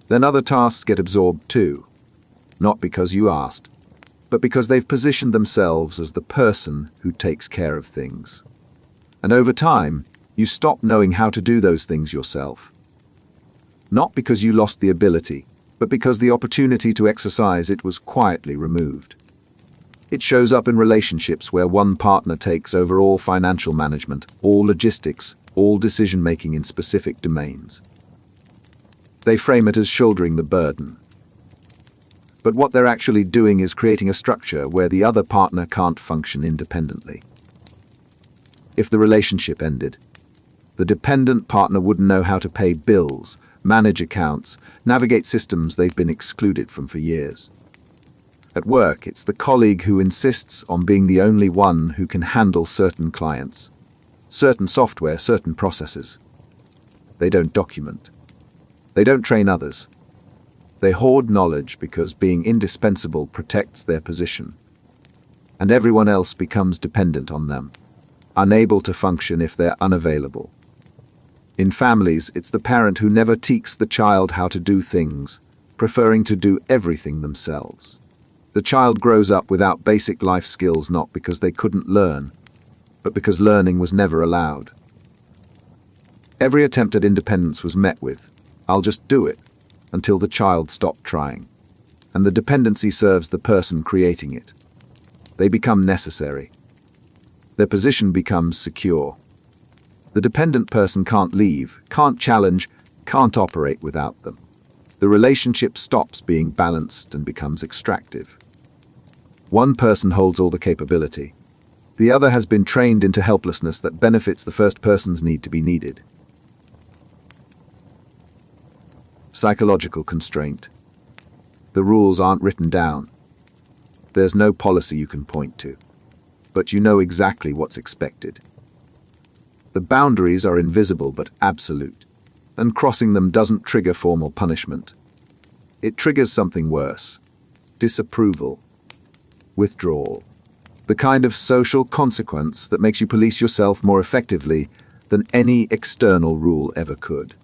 Then other tasks get absorbed too. Not because you asked, but because they've positioned themselves as the person who takes care of things. And over time, you stop knowing how to do those things yourself. Not because you lost the ability, but because the opportunity to exercise it was quietly removed. It shows up in relationships where one partner takes over all financial management, all logistics, all decision-making in specific domains. They frame it as shouldering the burden. But what they're actually doing is creating a structure where the other partner can't function independently. If the relationship ended, the dependent partner wouldn't know how to pay bills, manage accounts, navigate systems they've been excluded from for years. At work, it's the colleague who insists on being the only one who can handle certain clients, certain software, certain processes. They don't document. They don't train others. They hoard knowledge because being indispensable protects their position. And everyone else becomes dependent on them, unable to function if they're unavailable. In families, it's the parent who never teaches the child how to do things, preferring to do everything themselves. The child grows up without basic life skills not because they couldn't learn, but because learning was never allowed. Every attempt at independence was met with, "I'll just do it," until the child stopped trying. And the dependency serves the person creating it. They become necessary. Their position becomes secure. The dependent person can't leave, can't challenge, can't operate without them. The relationship stops being balanced and becomes extractive. One person holds all the capability. The other has been trained into helplessness that benefits the first person's need to be needed. Psychological constraint. The rules aren't written down. There's no policy you can point to, but you know exactly what's expected. The boundaries are invisible but absolute, and crossing them doesn't trigger formal punishment. It triggers something worse: disapproval, withdrawal, the kind of social consequence that makes you police yourself more effectively than any external rule ever could.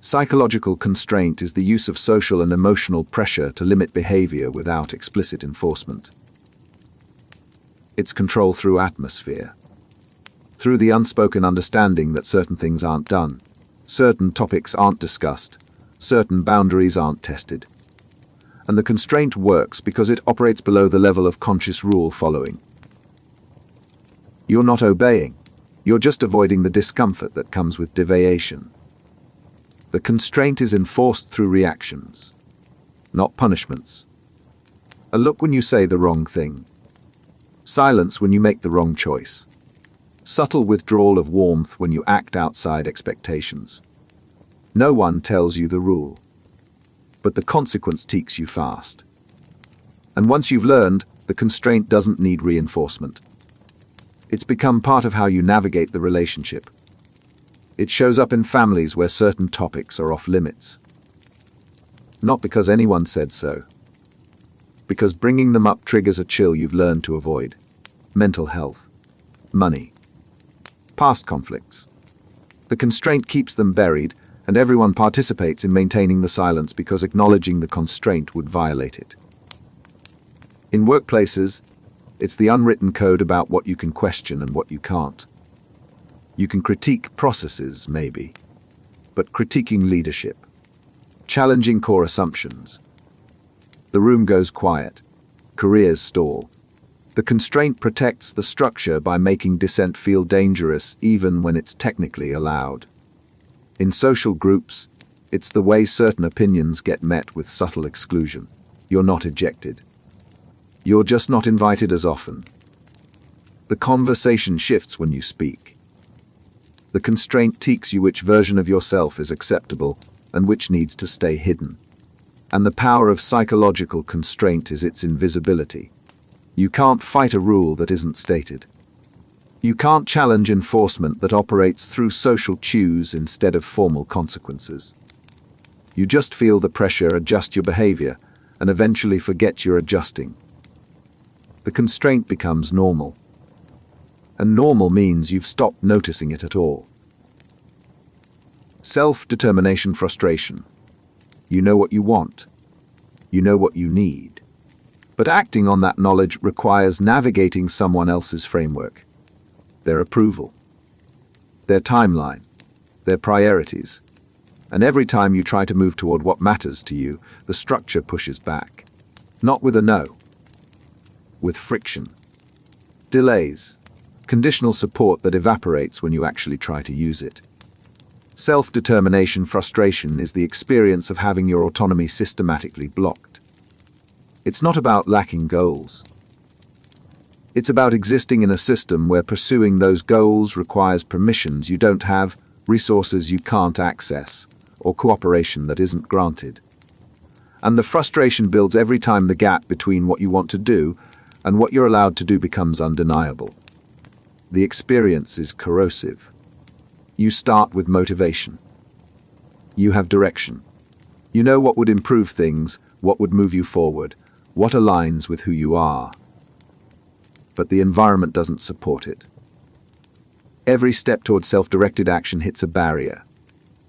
Psychological constraint is the use of social and emotional pressure to limit behavior without explicit enforcement. It's control through atmosphere, through the unspoken understanding that certain things aren't done, certain topics aren't discussed, certain boundaries aren't tested. And the constraint works because it operates below the level of conscious rule following. You're not obeying, you're just avoiding the discomfort that comes with deviation. The constraint is enforced through reactions, not punishments. A look when you say the wrong thing. Silence when you make the wrong choice. Subtle withdrawal of warmth when you act outside expectations. No one tells you the rule, but the consequence teaks you fast. And once you've learned, the constraint doesn't need reinforcement. It's become part of how you navigate the relationship. It shows up in families where certain topics are off limits. Not because anyone said so, because bringing them up triggers a chill you've learned to avoid. Mental health, money, past conflicts. The constraint keeps them buried, and everyone participates in maintaining the silence because acknowledging the constraint would violate it. In workplaces, it's the unwritten code about what you can question and what you can't. You can critique processes, maybe, but critiquing leadership, challenging core assumptions. The room goes quiet, careers stall. The constraint protects the structure by making dissent feel dangerous even when it's technically allowed. In social groups, it's the way certain opinions get met with subtle exclusion. You're not ejected. You're just not invited as often. The conversation shifts when you speak. The constraint teaches you which version of yourself is acceptable and which needs to stay hidden. And the power of psychological constraint is its invisibility. You can't fight a rule that isn't stated. You can't challenge enforcement that operates through social cues instead of formal consequences. You just feel the pressure, adjust your behavior, and eventually forget you're adjusting. The constraint becomes normal. And normal means you've stopped noticing it at all. Self-determination frustration. You know what you want. You know what you need. But acting on that knowledge requires navigating someone else's framework. Their approval, their timeline, their priorities. And every time you try to move toward what matters to you, the structure pushes back. Not with a no, with friction, delays, conditional support that evaporates when you actually try to use it. Self-determination frustration is the experience of having your autonomy systematically blocked. It's not about lacking goals. It's about existing in a system where pursuing those goals requires permissions you don't have, resources you can't access, or cooperation that isn't granted. And the frustration builds every time the gap between what you want to do and what you're allowed to do becomes undeniable. The experience is corrosive. You start with motivation. You have direction. You know what would improve things, what would move you forward, what aligns with who you are. But the environment doesn't support it. Every step toward self-directed action hits a barrier,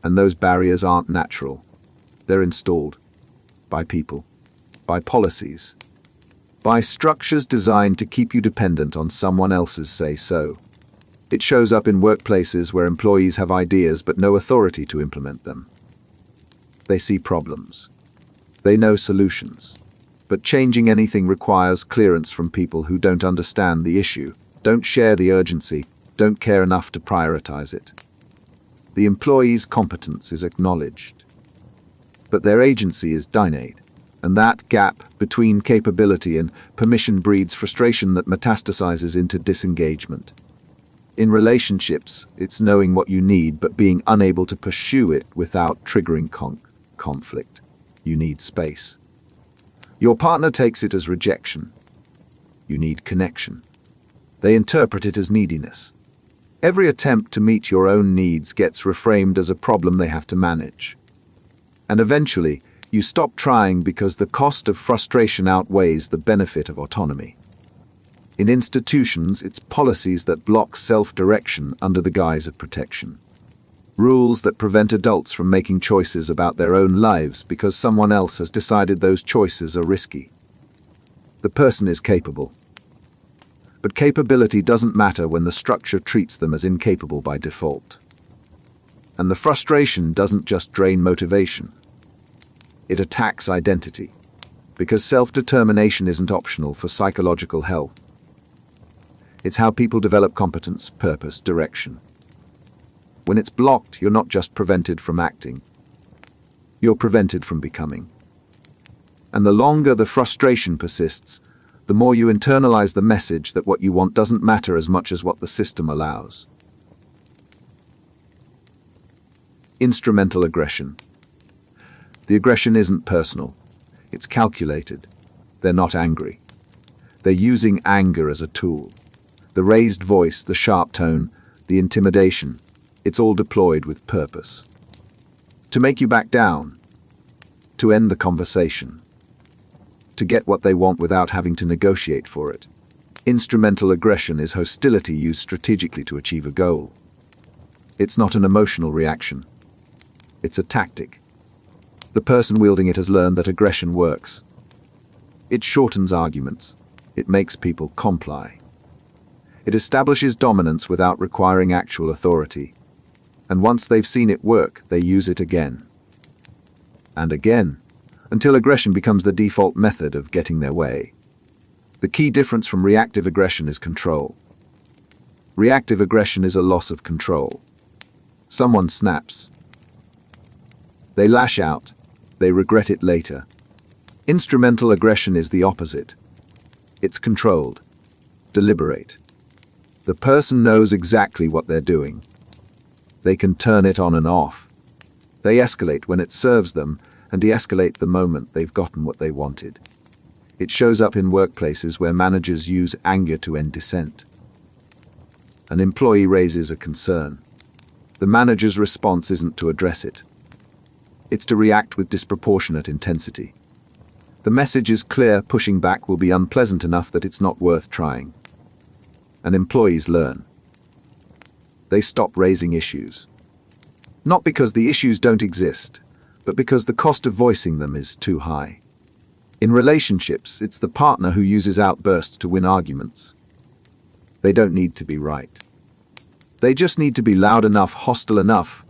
and those barriers aren't natural. They're installed by people, by policies, by structures designed to keep you dependent on someone else's say-so. It shows up in workplaces where employees have ideas but no authority to implement them. They see problems. They know solutions. But changing anything requires clearance from people who don't understand the issue, don't share the urgency, don't care enough to prioritize it. The employee's competence is acknowledged, but their agency is denied, and that gap between capability and permission breeds frustration that metastasizes into disengagement. In relationships, it's knowing what you need but being unable to pursue it without triggering conflict. You need space. Your partner takes it as rejection. You need connection. They interpret it as neediness. Every attempt to meet your own needs gets reframed as a problem they have to manage. And eventually, you stop trying because the cost of frustration outweighs the benefit of autonomy. In institutions, it's policies that block self-direction under the guise of protection. Rules that prevent adults from making choices about their own lives because someone else has decided those choices are risky. The person is capable. But capability doesn't matter when the structure treats them as incapable by default. And the frustration doesn't just drain motivation. It attacks identity, because self-determination isn't optional for psychological health. It's how people develop competence, purpose, direction. When it's blocked, you're not just prevented from acting. You're prevented from becoming. And the longer the frustration persists, the more you internalize the message that what you want doesn't matter as much as what the system allows. Instrumental aggression. The aggression isn't personal. It's calculated. They're not angry. They're using anger as a tool. The raised voice, the sharp tone, the intimidation, it's all deployed with purpose. To make you back down. To end the conversation. To get what they want without having to negotiate for it. Instrumental aggression is hostility used strategically to achieve a goal. It's not an emotional reaction. It's a tactic. The person wielding it has learned that aggression works. It shortens arguments. It makes people comply. It establishes dominance without requiring actual authority. And once they've seen it work, they use it again. And again, until aggression becomes the default method of getting their way. The key difference from reactive aggression is control. Reactive aggression is a loss of control. Someone snaps. They lash out. They regret it later. Instrumental aggression is the opposite. It's controlled, deliberate. The person knows exactly what they're doing. They can turn it on and off. They escalate when it serves them and de-escalate the moment they've gotten what they wanted. It shows up in workplaces where managers use anger to end dissent. An employee raises a concern. The manager's response isn't to address it. It's to react with disproportionate intensity. The message is clear: pushing back will be unpleasant enough that it's not worth trying. And employees learn. They stop raising issues. Not because the issues don't exist, but because the cost of voicing them is too high. In relationships, it's the partner who uses outbursts to win arguments. They don't need to be right. They just need to be loud enough, hostile enough,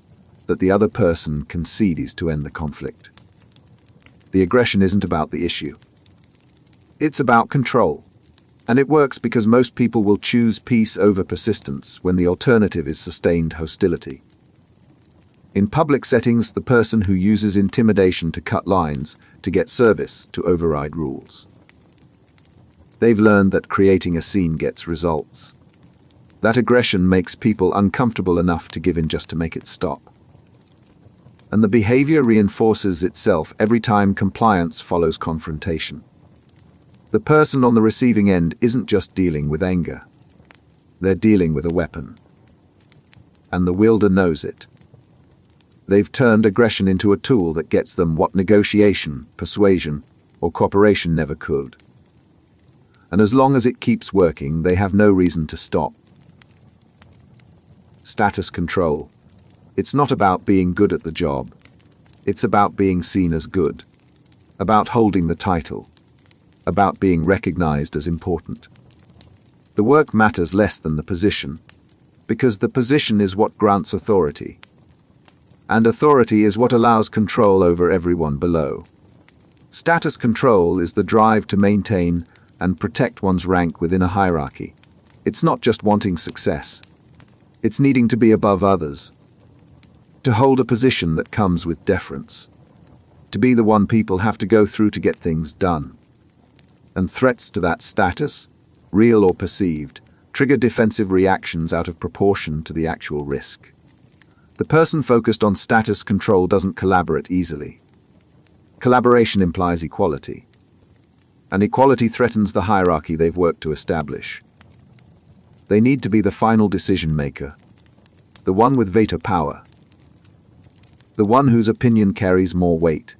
that the other person concedes to end the conflict. The aggression isn't about the issue. It's about control. And it works because most people will choose peace over persistence when the alternative is sustained hostility. In public settings, the person who uses intimidation to cut lines, to get service, to override rules. They've learned that creating a scene gets results. That aggression makes people uncomfortable enough to give in just to make it stop. And the behavior reinforces itself every time compliance follows confrontation. The person on the receiving end isn't just dealing with anger. They're dealing with a weapon. And the wielder knows it. They've turned aggression into a tool that gets them what negotiation, persuasion, or cooperation never could. And as long as it keeps working, they have no reason to stop. Status control. It's not about being good at the job. It's about being seen as good. About holding the title. About being recognized as important. The work matters less than the position, because the position is what grants authority. And authority is what allows control over everyone below. Status control is the drive to maintain and protect one's rank within a hierarchy. It's not just wanting success. It's needing to be above others. To hold a position that comes with deference. To be the one people have to go through to get things done. And threats to that status, real or perceived, trigger defensive reactions out of proportion to the actual risk. The person focused on status control doesn't collaborate easily. Collaboration implies equality. and equality threatens the hierarchy they've worked to establish. They need to be the final decision maker, the one with veto power, the one whose opinion carries more weight.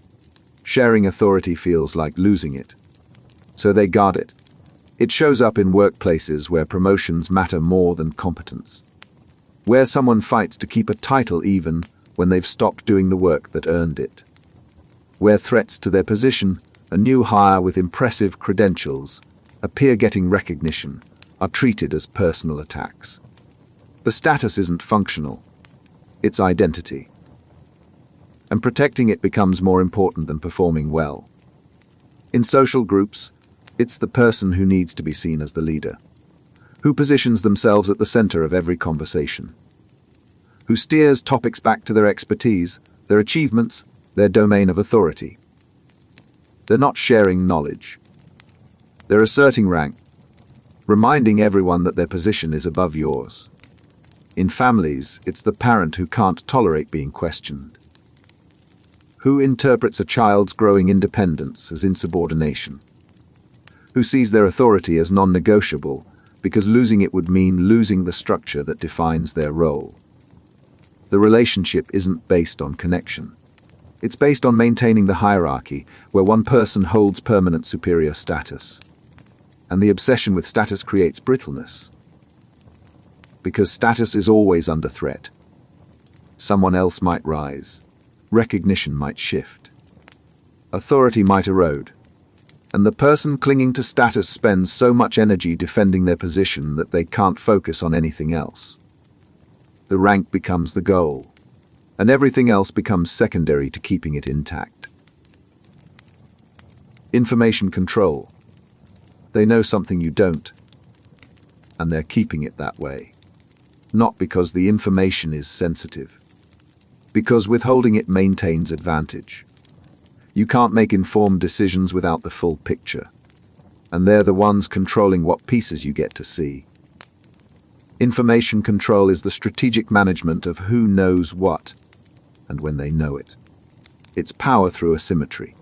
Sharing authority feels like losing it, so they guard it. It shows up in workplaces where promotions matter more than competence, where someone fights to keep a title even when they've stopped doing the work that earned it, where threats to their position, a new hire with impressive credentials, a peer getting recognition, are treated as personal attacks. The status isn't functional, it's identity. And protecting it becomes more important than performing well. In social groups, it's the person who needs to be seen as the leader, who positions themselves at the center of every conversation, who steers topics back to their expertise, their achievements, their domain of authority. They're not sharing knowledge. They're asserting rank, reminding everyone that their position is above yours. In families, it's the parent who can't tolerate being questioned, who interprets a child's growing independence as insubordination, who sees their authority as non-negotiable because losing it would mean losing the structure that defines their role. The relationship isn't based on connection. It's based on maintaining the hierarchy where one person holds permanent superior status. And the obsession with status creates brittleness. Because status is always under threat. Someone else might rise. Recognition might shift. Authority might erode. And the person clinging to status spends so much energy defending their position that they can't focus on anything else. The rank becomes the goal, and everything else becomes secondary to keeping it intact. Information control. They know something you don't, and they're keeping it that way. Not because the information is sensitive, because withholding it maintains advantage. You can't make informed decisions without the full picture, and they're the ones controlling what pieces you get to see. Information control is the strategic management of who knows what, and when they know it. It's power through asymmetry.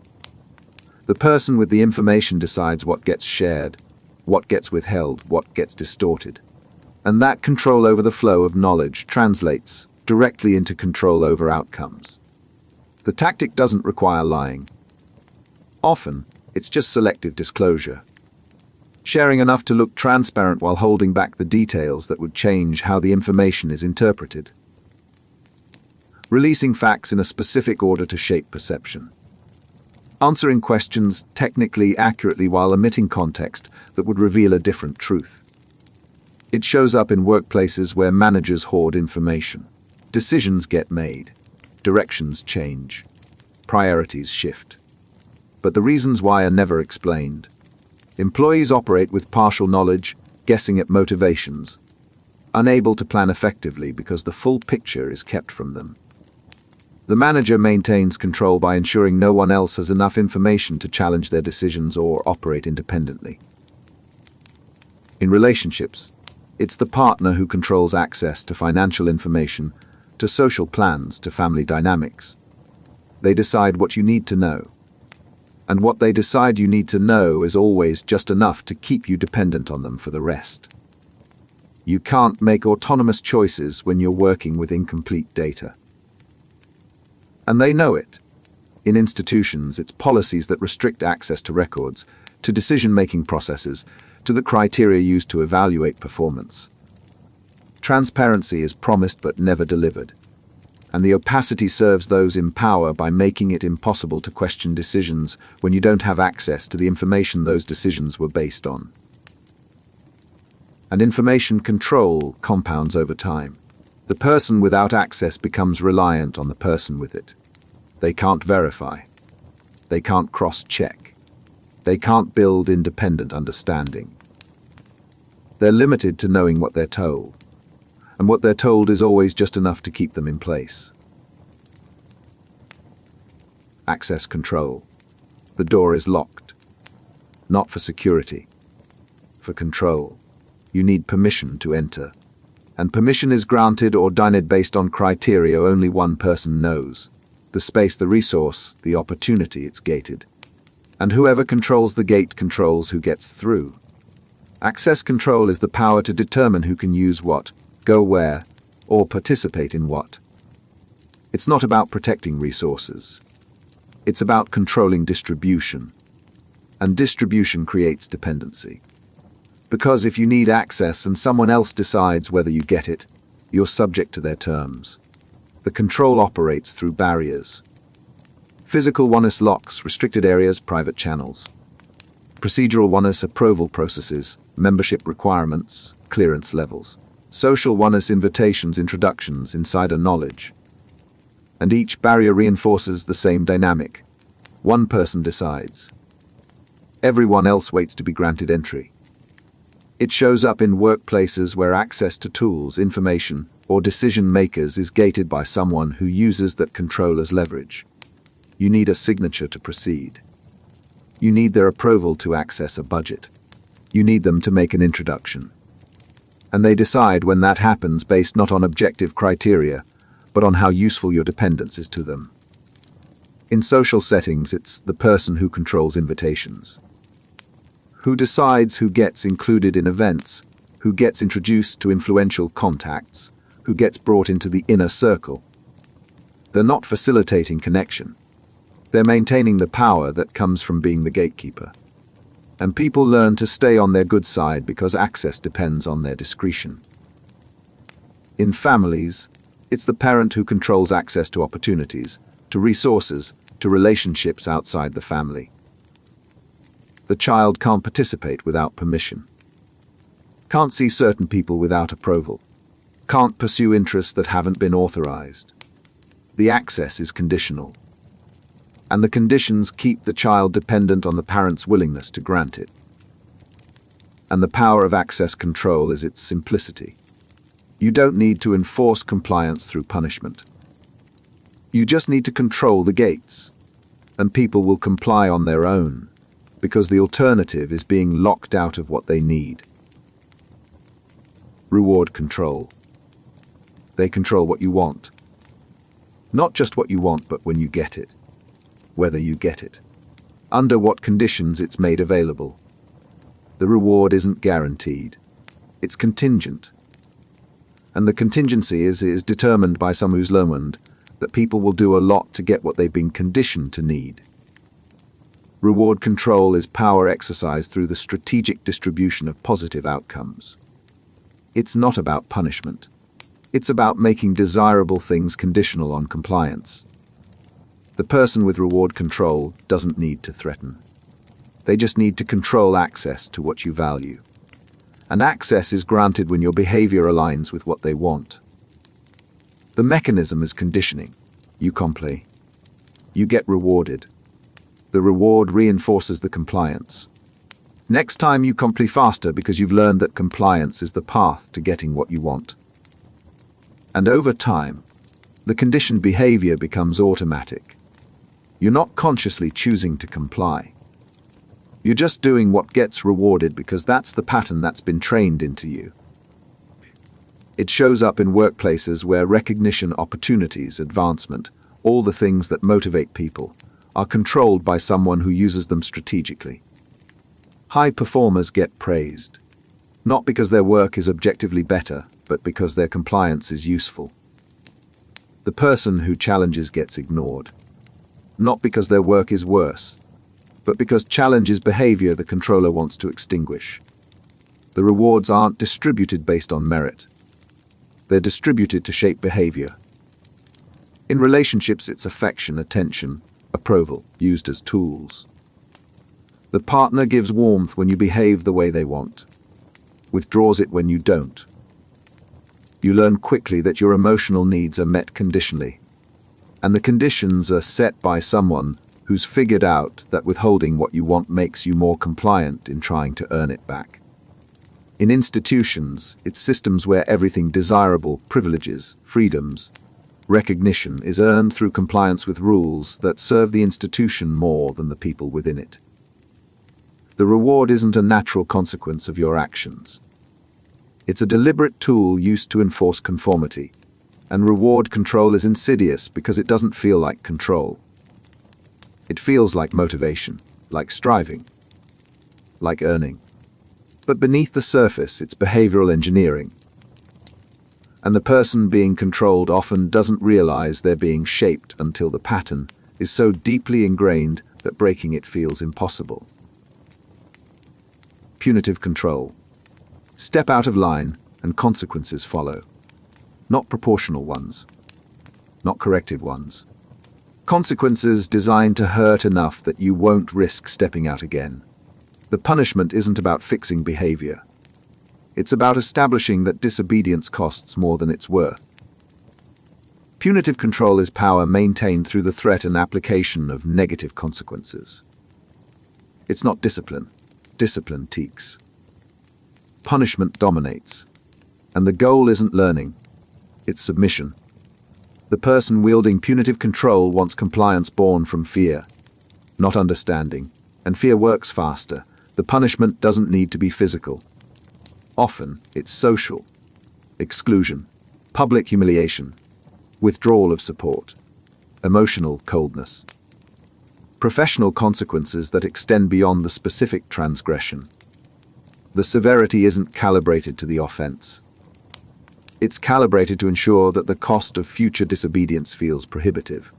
The person with the information decides what gets shared, what gets withheld, what gets distorted. And that control over the flow of knowledge translates directly into control over outcomes. The tactic doesn't require lying. Often, it's just selective disclosure. Sharing enough to look transparent while holding back the details that would change how the information is interpreted. Releasing facts in a specific order to shape perception. Answering questions technically accurately while omitting context that would reveal a different truth. It shows up in workplaces where managers hoard information. Decisions get made. Directions change. Priorities shift. But the reasons why are never explained. Employees operate with partial knowledge, guessing at motivations, unable to plan effectively because the full picture is kept from them. The manager maintains control by ensuring no one else has enough information to challenge their decisions or operate independently. In relationships, it's the partner who controls access to financial information, to social plans, to family dynamics. They decide what you need to know. And what they decide you need to know is always just enough to keep you dependent on them for the rest. You can't make autonomous choices when you're working with incomplete data. And they know it. In institutions, it's policies that restrict access to records, to decision-making processes, to the criteria used to evaluate performance. Transparency is promised but never delivered. And the opacity serves those in power by making it impossible to question decisions when you don't have access to the information those decisions were based on. And information control compounds over time. The person without access becomes reliant on the person with it. They can't verify. They can't cross-check. They can't build independent understanding. They're limited to knowing what they're told. And what they're told is always just enough to keep them in place. Access control. The door is locked. Not for security. For control. You need permission to enter. And permission is granted or denied based on criteria only one person knows. The space, the resource, the opportunity it's gated. And whoever controls the gate controls who gets through. Access control is the power to determine who can use what, go where, or participate in what. It's not about protecting resources. It's about controlling distribution. And distribution creates dependency. Because if you need access and someone else decides whether you get it, you're subject to their terms. The control operates through barriers. Physical oneness locks, restricted areas, private channels. Procedural oneness approval processes, membership requirements, clearance levels. Social oneness invitations, introductions, insider knowledge. And each barrier reinforces the same dynamic. One person decides. Everyone else waits to be granted entry. It shows up in workplaces where access to tools, information, or decision makers is gated by someone who uses that control as leverage. You need a signature to proceed. You need their approval to access a budget. You need them to make an introduction. And they decide when that happens based not on objective criteria, but on how useful your dependence is to them. In social settings, it's the person who controls invitations. Who decides who gets included in events, who gets introduced to influential contacts, who gets brought into the inner circle. They're not facilitating connection. They're maintaining the power that comes from being the gatekeeper. And people learn to stay on their good side because access depends on their discretion. In families, it's the parent who controls access to opportunities, to resources, to relationships outside the family. The child can't participate without permission. Can't see certain people without approval. Can't pursue interests that haven't been authorized. The access is conditional. And the conditions keep the child dependent on the parent's willingness to grant it. And the power of access control is its simplicity. You don't need to enforce compliance through punishment. You just need to control the gates, and people will comply on their own, because the alternative is being locked out of what they need. Reward control. They control what you want. Not just what you want, but when you get it. Whether you get it. Under what conditions it's made available. The reward isn't guaranteed. It's contingent. And the contingency is determined by some who's learned that people will do a lot to get what they've been conditioned to need. Reward control is power exercised through the strategic distribution of positive outcomes. It's not about punishment. It's about making desirable things conditional on compliance. The person with reward control doesn't need to threaten. They just need to control access to what you value. And access is granted when your behavior aligns with what they want. The mechanism is conditioning. You comply. You get rewarded. The reward reinforces the compliance. Next time you comply faster because you've learned that compliance is the path to getting what you want. And over time, the conditioned behavior becomes automatic. You're not consciously choosing to comply. You're just doing what gets rewarded because that's the pattern that's been trained into you. It shows up in workplaces where recognition, opportunities, advancement, all the things that motivate people, are controlled by someone who uses them strategically. High performers get praised, not because their work is objectively better, but because their compliance is useful. The person who challenges gets ignored, not because their work is worse, but because challenge is behavior the controller wants to extinguish. The rewards aren't distributed based on merit. They're distributed to shape behavior. In relationships, it's affection, attention, approval, used as tools. The partner gives warmth when you behave the way they want, withdraws it when you don't. You learn quickly that your emotional needs are met conditionally, and the conditions are set by someone who's figured out that withholding what you want makes you more compliant in trying to earn it back. In institutions, it's systems where everything desirable, privileges, freedoms, recognition is earned through compliance with rules that serve the institution more than the people within it. The reward isn't a natural consequence of your actions. It's a deliberate tool used to enforce conformity, and reward control is insidious because it doesn't feel like control. It feels like motivation. like striving, like earning. But beneath the surface, it's behavioral engineering. And the person being controlled often doesn't realize they're being shaped until the pattern is so deeply ingrained that breaking it feels impossible. Punitive control. Step out of line and consequences follow. Not proportional ones. Not corrective ones. Consequences designed to hurt enough that you won't risk stepping out again. The punishment isn't about fixing behavior. It's about establishing that disobedience costs more than it's worth. Punitive control is power maintained through the threat and application of negative consequences. It's not discipline. Discipline teaks. Punishment dominates. And the goal isn't learning. It's submission. The person wielding punitive control wants compliance born from fear, not understanding. And fear works faster. The punishment doesn't need to be physical. Often, it's social. Exclusion, public humiliation, withdrawal of support, emotional coldness. Professional consequences that extend beyond the specific transgression. The severity isn't calibrated to the offense. It's calibrated to ensure that the cost of future disobedience feels prohibitive.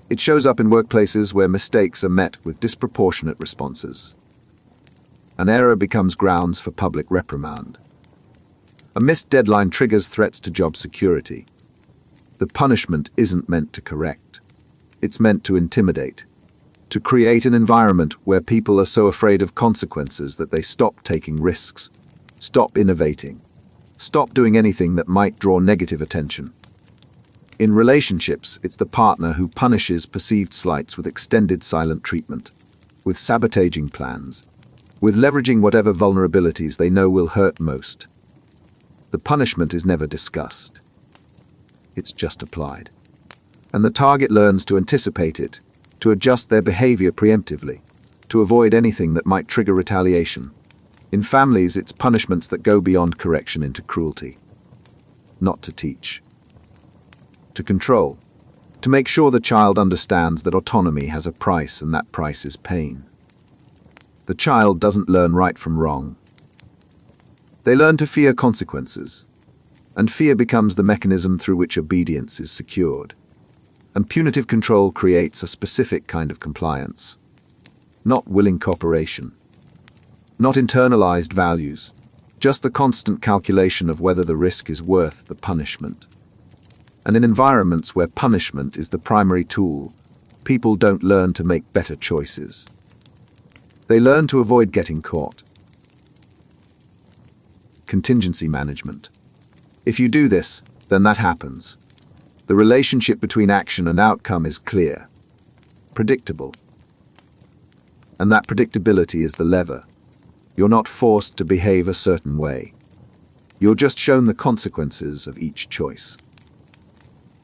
It shows up in workplaces where mistakes are met with disproportionate responses. An error becomes grounds for public reprimand. A missed deadline triggers threats to job security. The punishment isn't meant to correct. It's meant to intimidate, to create an environment where people are so afraid of consequences that they stop taking risks, stop innovating, stop doing anything that might draw negative attention. In relationships, it's the partner who punishes perceived slights with extended silent treatment, with sabotaging plans, with leveraging whatever vulnerabilities they know will hurt most. The punishment is never discussed. It's just applied. And the target learns to anticipate it, to adjust their behavior preemptively, to avoid anything that might trigger retaliation. In families, it's punishments that go beyond correction into cruelty. Not to teach. To control. To make sure the child understands that autonomy has a price and that price is pain. The child doesn't learn right from wrong. They learn to fear consequences, and fear becomes the mechanism through which obedience is secured. And punitive control creates a specific kind of compliance. Not willing cooperation. Not internalized values, just the constant calculation of whether the risk is worth the punishment. And in environments where punishment is the primary tool, people don't learn to make better choices. They learn to avoid getting caught. Contingency management. If you do this, then that happens. The relationship between action and outcome is clear, predictable. And that predictability is the lever. You're not forced to behave a certain way. You're just shown the consequences of each choice.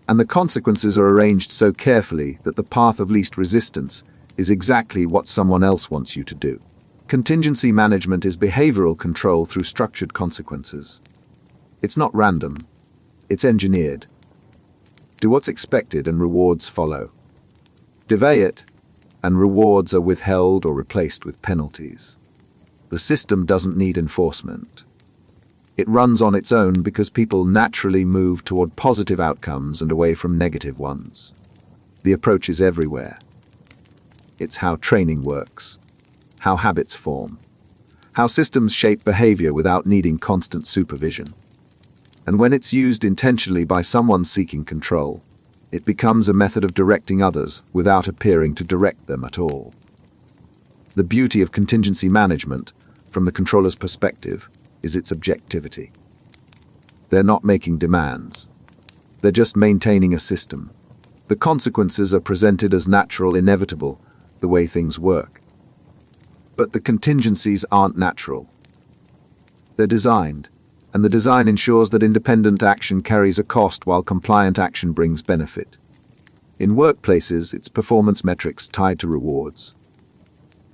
And the consequences are arranged so carefully that the path of least resistance is exactly what someone else wants you to do. Contingency management is behavioral control through structured consequences. It's not random. It's engineered. Do what's expected and rewards follow. Delay it, and rewards are withheld or replaced with penalties. The system doesn't need enforcement. It runs on its own because people naturally move toward positive outcomes and away from negative ones. The approach is everywhere. It's how training works, how habits form, how systems shape behavior without needing constant supervision. And when it's used intentionally by someone seeking control, it becomes a method of directing others without appearing to direct them at all. The beauty of contingency management, from the controller's perspective, is its objectivity. They're not making demands. They're just maintaining a system. The consequences are presented as natural, inevitable, the way things work. But the contingencies aren't natural. They're designed, and the design ensures that independent action carries a cost while compliant action brings benefit. In workplaces, it's performance metrics tied to rewards.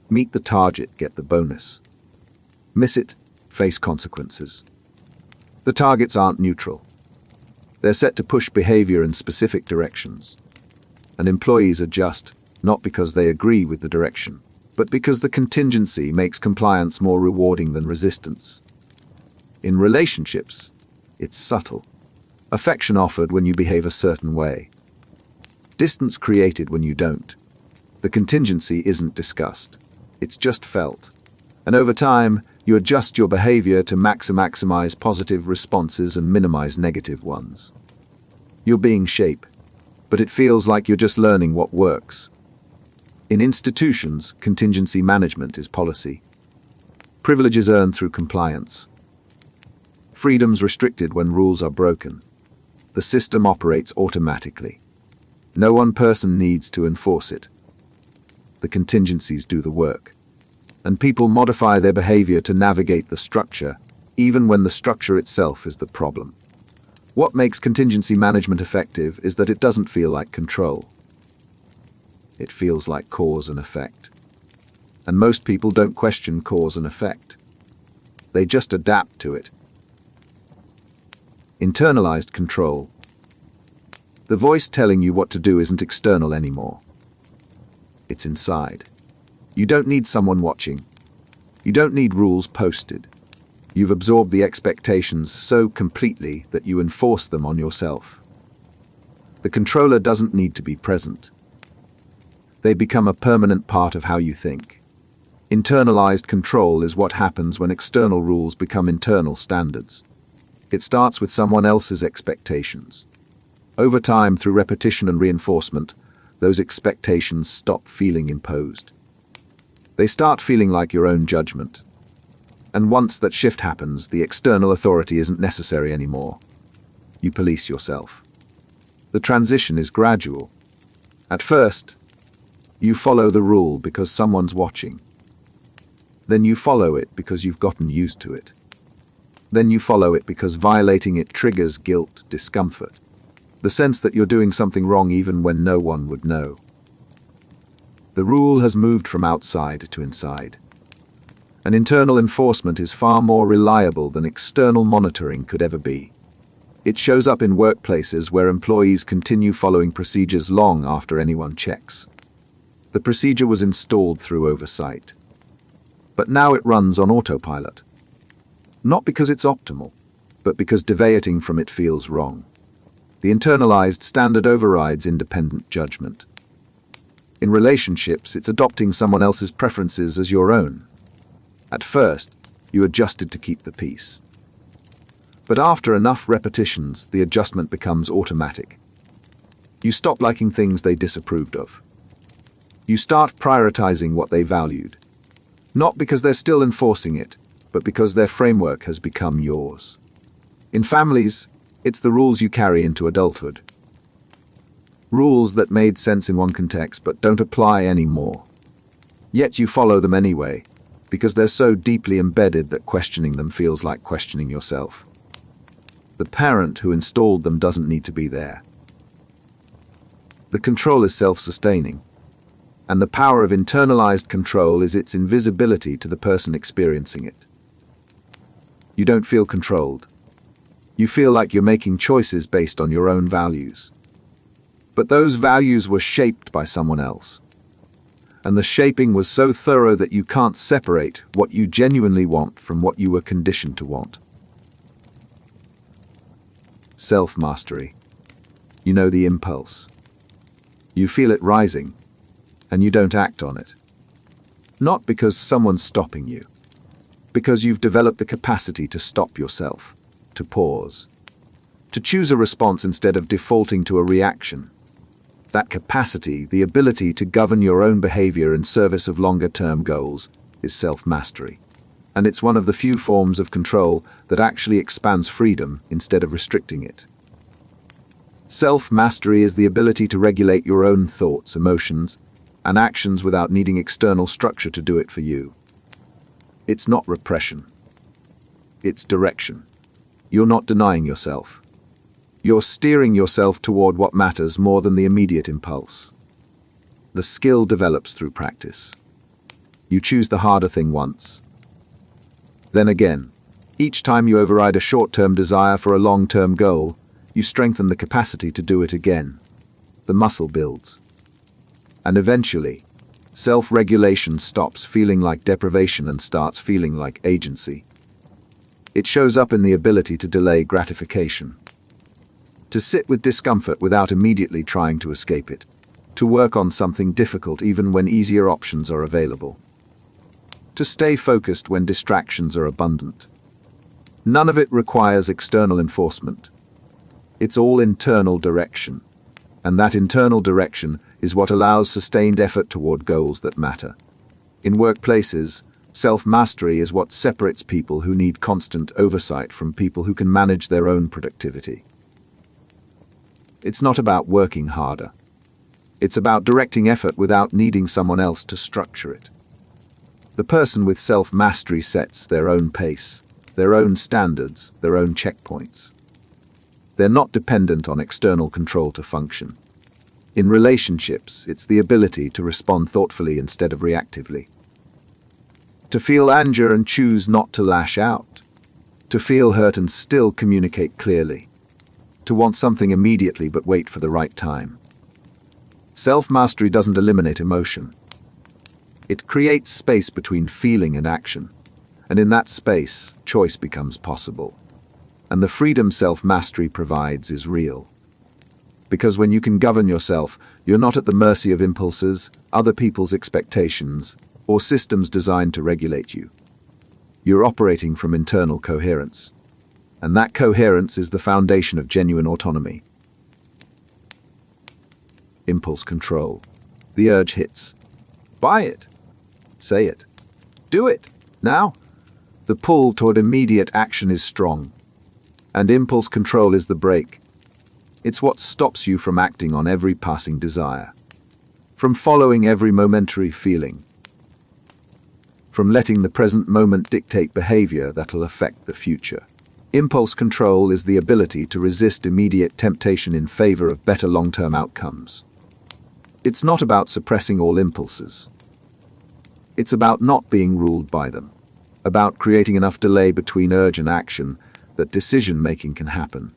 Meet the target, get the bonus. Miss it, face consequences. The targets aren't neutral. They're set to push behavior in specific directions. And employees adjust, not because they agree with the direction, but because the contingency makes compliance more rewarding than resistance. In relationships, it's subtle. Affection offered when you behave a certain way. Distance created when you don't. The contingency isn't discussed. It's just felt. And over time, you adjust your behavior to maximize positive responses and minimize negative ones. You're being shaped, but it feels like you're just learning what works. In institutions, contingency management is policy. Privileges earned through compliance. Freedoms restricted when rules are broken. The system operates automatically. No one person needs to enforce it. The contingencies do the work. And people modify their behavior to navigate the structure, even when the structure itself is the problem. What makes contingency management effective is that it doesn't feel like control. It feels like cause and effect. And most people don't question cause and effect. They just adapt to it. Internalized control. The voice telling you what to do isn't external anymore. It's inside. You don't need someone watching. You don't need rules posted. You've absorbed the expectations so completely that you enforce them on yourself. The controller doesn't need to be present. They become a permanent part of how you think. Internalized control is what happens when external rules become internal standards. It starts with someone else's expectations. Over time, through repetition and reinforcement, those expectations stop feeling imposed. They start feeling like your own judgment. And once that shift happens, the external authority isn't necessary anymore. You police yourself. The transition is gradual. At first, you follow the rule because someone's watching. Then you follow it because you've gotten used to it. Then you follow it because violating it triggers guilt, discomfort. The sense that you're doing something wrong even when no one would know. The rule has moved from outside to inside. And internal enforcement is far more reliable than external monitoring could ever be. It shows up in workplaces where employees continue following procedures long after anyone checks. The procedure was installed through oversight. But now it runs on autopilot. Not because it's optimal, but because deviating from it feels wrong. The internalized standard overrides independent judgment. In relationships, it's adopting someone else's preferences as your own. At first, you adjusted to keep the peace. But after enough repetitions, the adjustment becomes automatic. You stop liking things they disapproved of. You start prioritizing what they valued. Not because they're still enforcing it, but because their framework has become yours. In families, it's the rules you carry into adulthood. Rules that made sense in one context but don't apply anymore. Yet you follow them anyway, because they're so deeply embedded that questioning them feels like questioning yourself. The parent who installed them doesn't need to be there. The control is self-sustaining, and the power of internalized control is its invisibility to the person experiencing it. You don't feel controlled. You feel like you're making choices based on your own values. But those values were shaped by someone else. And the shaping was so thorough that you can't separate what you genuinely want from what you were conditioned to want. Self-mastery. You know the impulse. You feel it rising, and you don't act on it. Not because someone's stopping you, because you've developed the capacity to stop yourself, to pause, to choose a response instead of defaulting to a reaction. That capacity, the ability to govern your own behavior in service of longer-term goals, is self-mastery. And it's one of the few forms of control that actually expands freedom instead of restricting it. Self-mastery is the ability to regulate your own thoughts, emotions, and actions without needing external structure to do it for you. It's not repression. It's direction. You're not denying yourself. You're steering yourself toward what matters more than the immediate impulse. The skill develops through practice. You choose the harder thing once. Then again, each time you override a short-term desire for a long-term goal, you strengthen the capacity to do it again. The muscle builds. And eventually, Self-regulation stops feeling like deprivation and starts feeling like agency. It shows up in the ability to delay gratification, to sit with discomfort without immediately trying to escape it, to work on something difficult even when easier options are available, to stay focused when distractions are abundant. None of it requires external enforcement. It's all internal direction, and that internal direction is what allows sustained effort toward goals that matter. In workplaces, self-mastery is what separates people who need constant oversight from people who can manage their own productivity. It's not about working harder. It's about directing effort without needing someone else to structure it. The person with self-mastery sets their own pace, their own standards, their own checkpoints. They're not dependent on external control to function. In relationships, it's the ability to respond thoughtfully instead of reactively. To feel anger and choose not to lash out. To feel hurt and still communicate clearly. To want something immediately but wait for the right time. Self-mastery doesn't eliminate emotion. It creates space between feeling and action. And in that space, choice becomes possible. And the freedom self-mastery provides is real. Because when you can govern yourself, you're not at the mercy of impulses, other people's expectations, or systems designed to regulate you. You're operating from internal coherence. And that coherence is the foundation of genuine autonomy. Impulse control. The urge hits. Buy it. Say it. Do it. Now. The pull toward immediate action is strong. And impulse control is the brake. It's what stops you from acting on every passing desire. From following every momentary feeling. From letting the present moment dictate behavior that'll affect the future. Impulse control is the ability to resist immediate temptation in favor of better long-term outcomes. It's not about suppressing all impulses. It's about not being ruled by them. About creating enough delay between urge and action that decision-making can happen.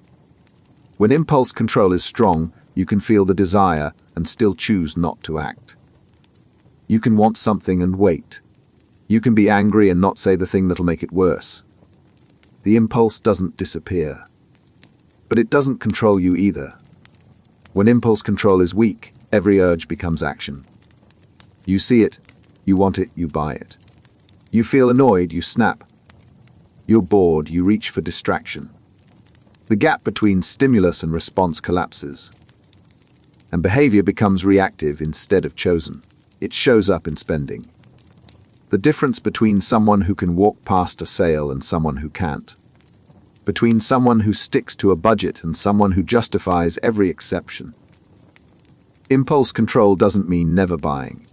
When impulse control is strong, you can feel the desire and still choose not to act. You can want something and wait. You can be angry and not say the thing that'll make it worse. The impulse doesn't disappear. But it doesn't control you either. When impulse control is weak, every urge becomes action. You see it, you want it, you buy it. You feel annoyed, you snap. You're bored, you reach for distraction. The gap between stimulus and response collapses. And behavior becomes reactive instead of chosen. It shows up in spending. The difference between someone who can walk past a sale and someone who can't. Between someone who sticks to a budget and someone who justifies every exception. Impulse control doesn't mean never buying.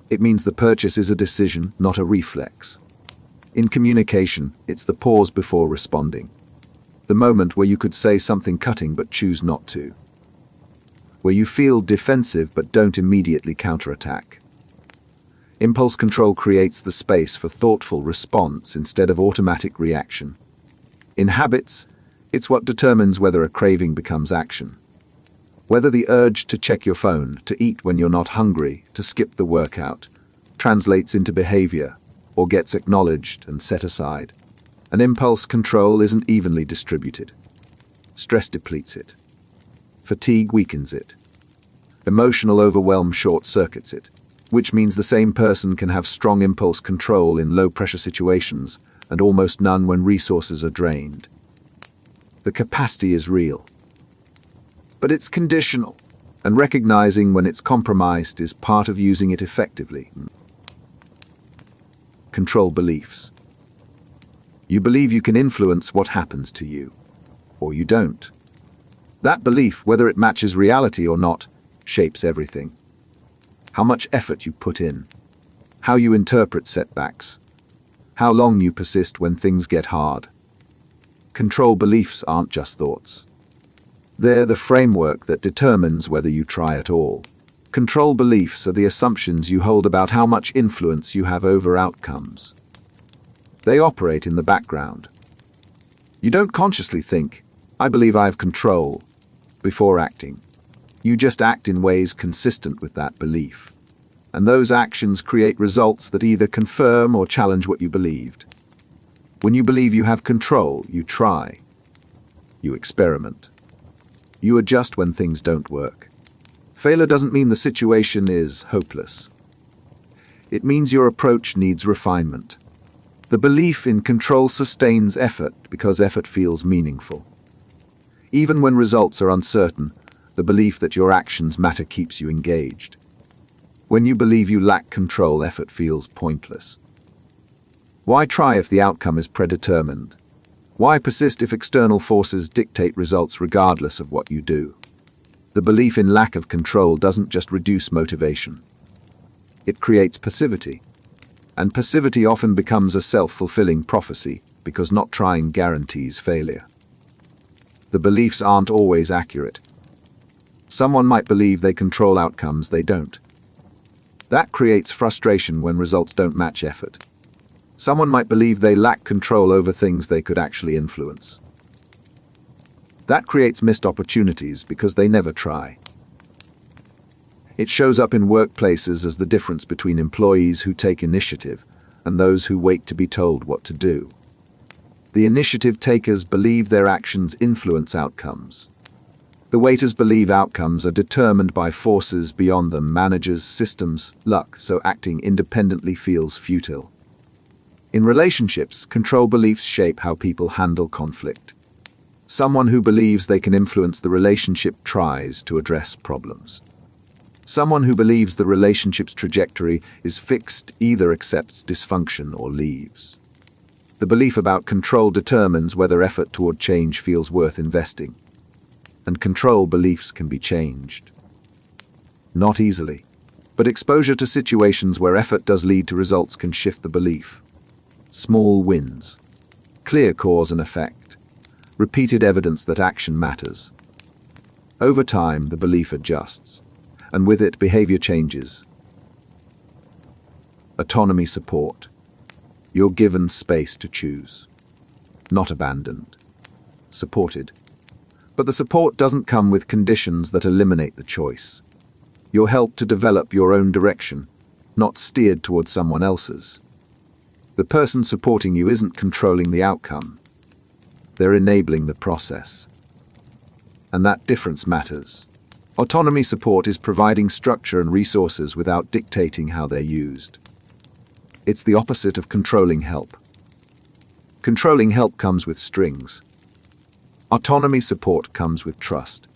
It means the purchase is a decision, not a reflex. In communication, it's the pause before responding. The moment where you could say something cutting but choose not to. Where you feel defensive but don't immediately counterattack. Impulse control creates the space for thoughtful response instead of automatic reaction. In habits, it's what determines whether a craving becomes action. Whether the urge to check your phone, to eat when you're not hungry, to skip the workout, translates into behavior or gets acknowledged and set aside. An impulse control isn't evenly distributed. Stress depletes it. Fatigue weakens it. Emotional overwhelm short-circuits it, which means the same person can have strong impulse control in low-pressure situations and almost none when resources are drained. The capacity is real. But it's conditional, and recognizing when it's compromised is part of using it effectively. Control beliefs. You believe you can influence what happens to you, or you don't. That belief, whether it matches reality or not, shapes everything. How much effort you put in, how you interpret setbacks, how long you persist when things get hard. Control beliefs aren't just thoughts. They're the framework that determines whether you try at all. Control beliefs are the assumptions you hold about how much influence you have over outcomes. They operate in the background. You don't consciously think, "I believe I have control," before acting. You just act in ways consistent with that belief. and those actions create results that either confirm or challenge what you believed. When you believe you have control, you try. You experiment. You adjust when things don't work. Failure doesn't mean the situation is hopeless. It means your approach needs refinement. The belief in control sustains effort because effort feels meaningful. Even when results are uncertain, the belief that your actions matter keeps you engaged. When you believe you lack control, effort feels pointless. Why try if the outcome is predetermined? Why persist if external forces dictate results regardless of what you do? The belief in lack of control doesn't just reduce motivation. It creates passivity. And passivity often becomes a self-fulfilling prophecy because not trying guarantees failure. The beliefs aren't always accurate. Someone might believe they control outcomes they don't. That creates frustration when results don't match effort. Someone might believe they lack control over things they could actually influence. That creates missed opportunities because they never try. It shows up in workplaces as the difference between employees who take initiative and those who wait to be told what to do. The initiative takers believe their actions influence outcomes. The waiters believe outcomes are determined by forces beyond them, managers, systems, luck, so acting independently feels futile. In relationships, control beliefs shape how people handle conflict. Someone who believes they can influence the relationship tries to address problems. Someone who believes the relationship's trajectory is fixed either accepts dysfunction or leaves. The belief about control determines whether effort toward change feels worth investing. And control beliefs can be changed. Not easily, but exposure to situations where effort does lead to results can shift the belief. Small wins, clear cause and effect, repeated evidence that action matters. Over time, the belief adjusts, and with it, behavior changes. Autonomy support. You're given space to choose. Not abandoned. Supported. But the support doesn't come with conditions that eliminate the choice. You're helped to develop your own direction, not steered towards someone else's. The person supporting you isn't controlling the outcome. They're enabling the process. And that difference matters. Autonomy support is providing structure and resources without dictating how they're used. It's the opposite of controlling help. Controlling help comes with strings. Autonomy support comes with trust.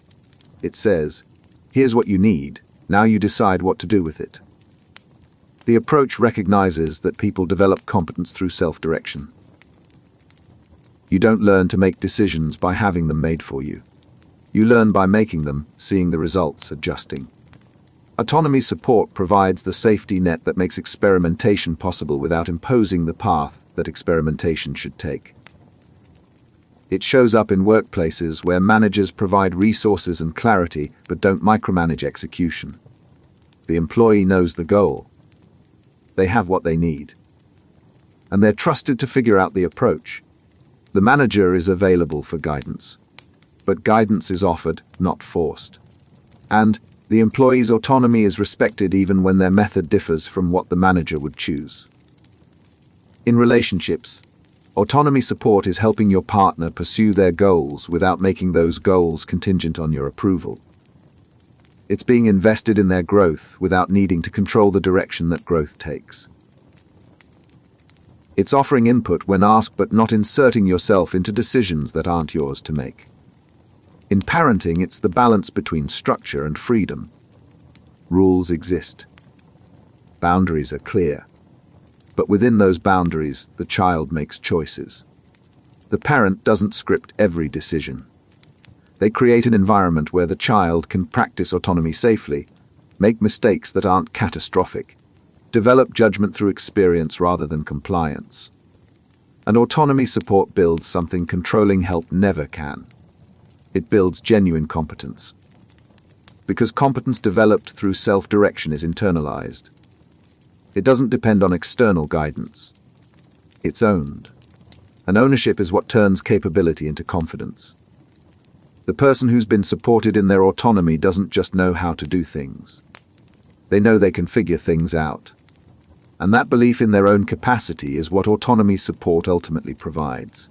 It says, here's what you need, now you decide what to do with it. The approach recognizes that people develop competence through self-direction. You don't learn to make decisions by having them made for you. You learn by making them, seeing the results, adjusting. Autonomy support provides the safety net that makes experimentation possible without imposing the path that experimentation should take. It shows up in workplaces where managers provide resources and clarity but don't micromanage execution. The employee knows the goal. They have what they need. And they're trusted to figure out the approach. The manager is available for guidance. But guidance is offered, not forced. And the employee's autonomy is respected even when their method differs from what the manager would choose. In relationships, autonomy support is helping your partner pursue their goals without making those goals contingent on your approval. It's being invested in their growth without needing to control the direction that growth takes. It's offering input when asked but not inserting yourself into decisions that aren't yours to make. In parenting, it's the balance between structure and freedom. Rules exist. Boundaries are clear. But within those boundaries, the child makes choices. The parent doesn't script every decision. They create an environment where the child can practice autonomy safely, make mistakes that aren't catastrophic, develop judgment through experience rather than compliance. And autonomy support builds something controlling help never can. It builds genuine competence. Because competence developed through self-direction is internalized. It doesn't depend on external guidance. It's owned. And ownership is what turns capability into confidence. The person who's been supported in their autonomy doesn't just know how to do things. They know they can figure things out. And that belief in their own capacity is what autonomy support ultimately provides.